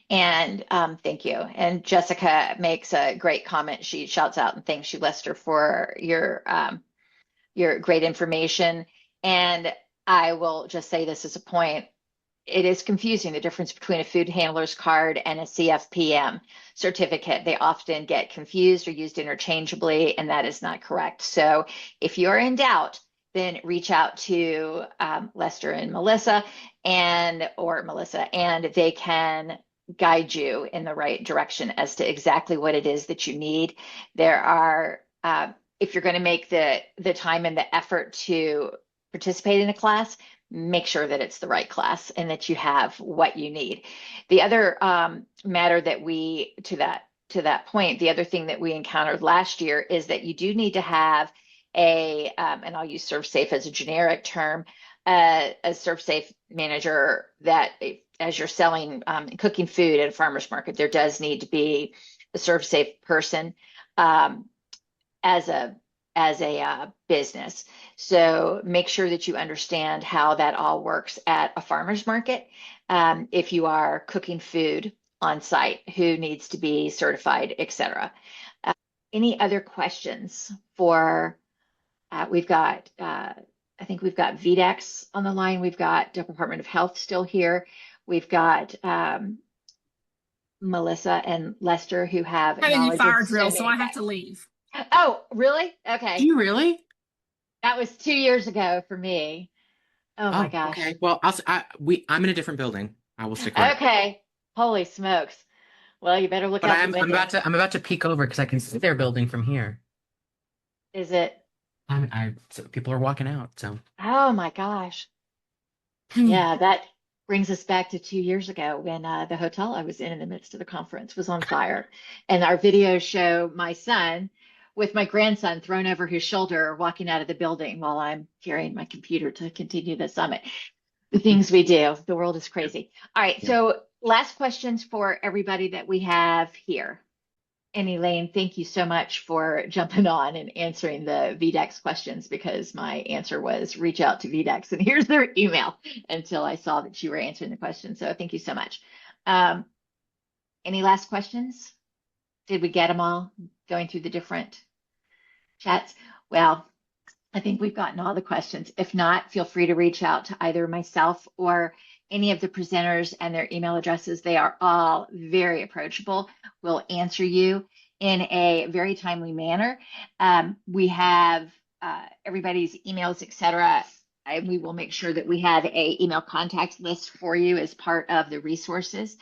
And thank you. And Jessica makes a great comment. She shouts out and thanks you, Lester, for your great information. And I will just say this as a point. It is confusing, the difference between a food handler's card and a CFPM certificate. They often get confused or used interchangeably, and that is not correct. So if you're in doubt, then reach out to Lester and Melissa and they can guide you in the right direction as to exactly what it is that you need. There are, if you're going to make the time and the effort to participate in a class, make sure that it's the right class and that you have what you need. The other matter that to that point, the other thing that we encountered last year is that you do need to have and I'll use ServSafe as a generic term, a ServSafe manager that as you're selling cooking food at a farmer's market, there does need to be a ServSafe person as a business. So make sure that you understand how that all works at a farmer's market. If you are cooking food on site, who needs to be certified, etc. Any other questions for, we've got, I think we've got VDEX on the line. We've got Department of Health still here. We've got Melissa and Lester who have knowledge of fire drill, so I have to leave. Oh, really? Okay. Do you really? That was 2 years ago for me. Oh my gosh. Okay. Well, I'm in a different building. I will stick around. Okay. Holy smokes. Well, you better look But out the window. I'm about to peek over because I can see their building from here. Is it? So people are walking out. So. Oh my gosh. Yeah, that brings us back to 2 years ago when the hotel I was in the midst of the conference was on fire. And our videos show my son with my grandson thrown over his shoulder walking out of the building while I'm carrying my computer to continue the summit. The things we do, the world is crazy. All right, so last questions for everybody that we have here. And Elaine, thank you so much for jumping on and answering the VDEX questions, because my answer was reach out to VDEX and here's their email until I saw that you were answering the question. So thank you so much. Any last questions? Did we get them all going through the different chats? Well, I think we've gotten all the questions. If not, feel free to reach out to either myself or any of the presenters and their email addresses. They are all very approachable. We'll answer you in a very timely manner. We have everybody's emails, etc. And we will make sure that we have a email contact list for you as part of the resources.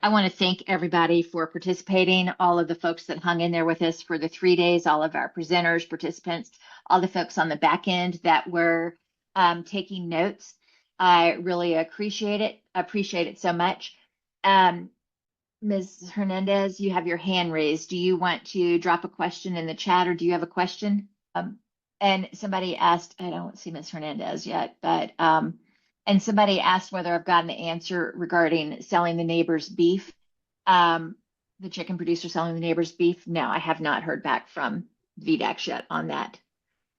I want to thank everybody for participating, all of the folks that hung in there with us for the 3 days, all of our presenters, participants, all the folks on the back end that were taking notes. I really appreciate it so much. Ms. Hernandez, you have your hand raised. Do you want to drop a question in the chat, or do you have a question? And somebody asked, I don't see Ms. Hernandez yet, but and somebody asked whether I've gotten the answer regarding selling the neighbor's beef. The chicken producer selling the neighbor's beef. No, I have not heard back from VDAX yet on that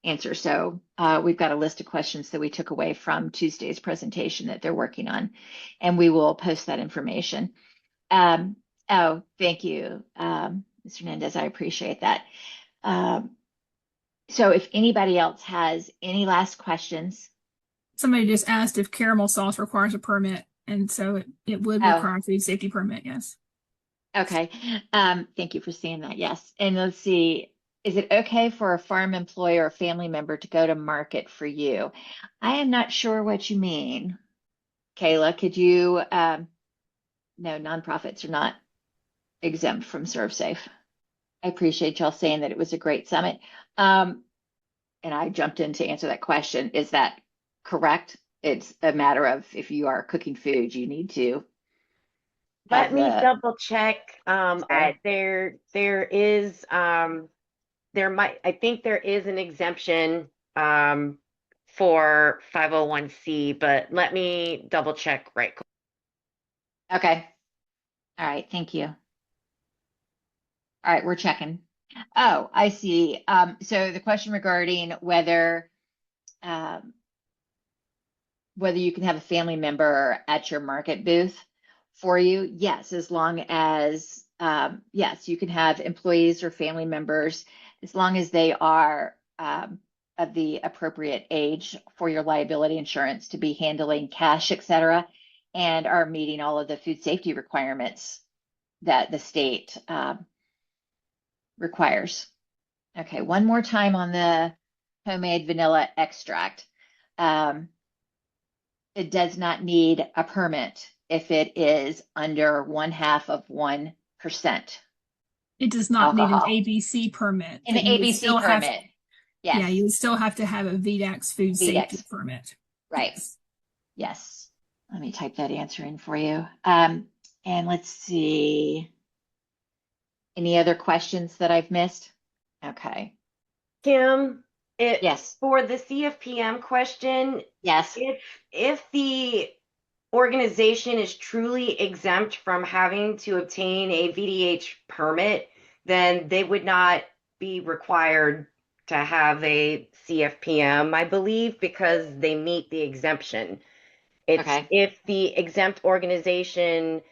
answer. So we've got a list of questions that we took away from Tuesday's presentation that they're working on, and we will post that information. Oh, thank you, Mr. Hernandez. I appreciate that. So if anybody else has any last questions. Somebody just asked if caramel sauce requires a permit, and so it would require a food safety permit, yes. Okay. Thank you for seeing that. Yes. And let's see, is it okay for a farm employee or family member to go to market for you? I am not sure what you mean. Kayla, could you, no, nonprofits are not exempt from ServSafe. I appreciate y'all saying that it was a great summit. And I jumped in to answer that question. Is that correct? It's a matter of if you are cooking food, you need to Let me have double check. Okay. There is I think there is an exemption for 501c, but let me double check right quick. Okay. All right. Thank you. All right. We're checking. Oh, I see. So the question regarding whether you can have a family member at your market booth for you. Yes, as long as, yes, you can have employees or family members, as long as they are of the appropriate age for your liability insurance to be handling cash, et cetera, and are meeting all of the food safety requirements that the state requires. Okay, one more time on the homemade vanilla extract. It does not need a permit if it is under 0.5%. It does not need an Alcohol. ABC permit. An but you would ABC still have, permit. yeah, Yes. you would still have to have a VDAX food safety permit. Right. Yes. Yes. Let me type that answer in for you. And let's see. Any other questions that I've missed? Okay. Kim, Yes. for the CFPM question, Yes. if the organization is truly exempt from having to obtain a VDH permit, then they would not be required to have a CFPM, I believe, because they meet the exemption. Okay. If the exempt organization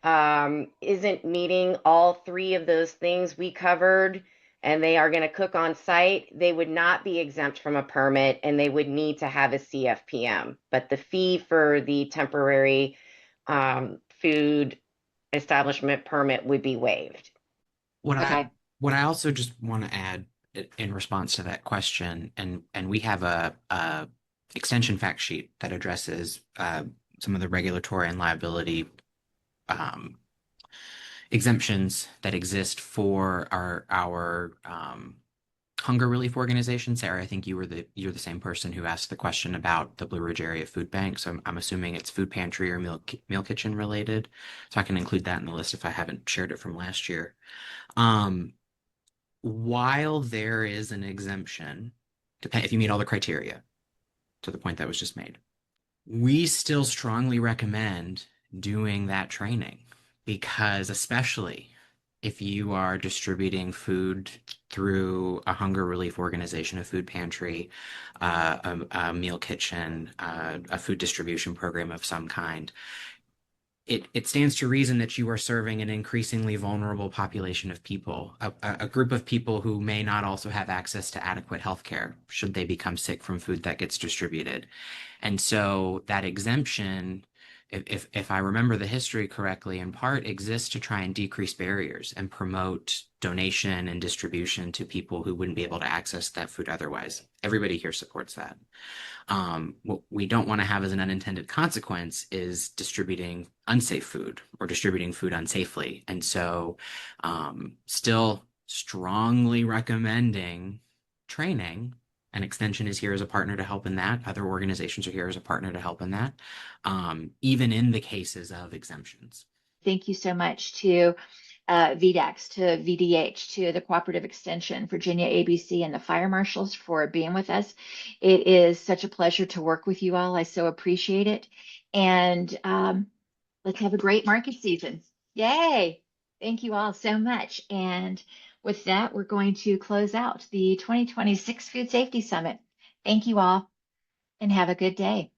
isn't meeting all three of those things we covered, and they are going to cook on site, they would not be exempt from a permit and they would need to have a CFPM. But the fee for the temporary food establishment permit would be waived. What Okay. I also just want to add in response to that question, and we have a extension fact sheet that addresses some of the regulatory and liability exemptions that exist for our hunger relief organization. Sarah, I think you're the same person who asked the question about the Blue Ridge Area Food Bank. So I'm assuming it's food pantry or meal kitchen related. So I can include that in the list if I haven't shared it from last year. While there is an exemption, if you meet all the criteria, to the point that was just made, we still strongly recommend doing that training, because especially if you are distributing food through a hunger relief organization, a food pantry, a meal kitchen, a food distribution program of some kind, it stands to reason that you are serving an increasingly vulnerable population of people, a group of people who may not also have access to adequate health care should they become sick from food that gets distributed. And so that exemption, if I remember the history correctly, in part exists to try and decrease barriers and promote donation and distribution to people who wouldn't be able to access that food otherwise. Everybody here supports that. What we don't want to have as an unintended consequence is distributing unsafe food or distributing food unsafely. And so still strongly recommending training. And Extension is here as a partner to help in that. Other organizations are here as a partner to help in that, even in the cases of exemptions. Thank you so much to VDAX, to VDH, to the Cooperative Extension, Virginia ABC, and the fire marshals for being with us. It is such a pleasure to work with you all. I so appreciate it. And let's have a great market season. Yay. Thank you all so much. And with that, we're going to close out the 2026 Food Safety Summit. Thank you all and have a good day.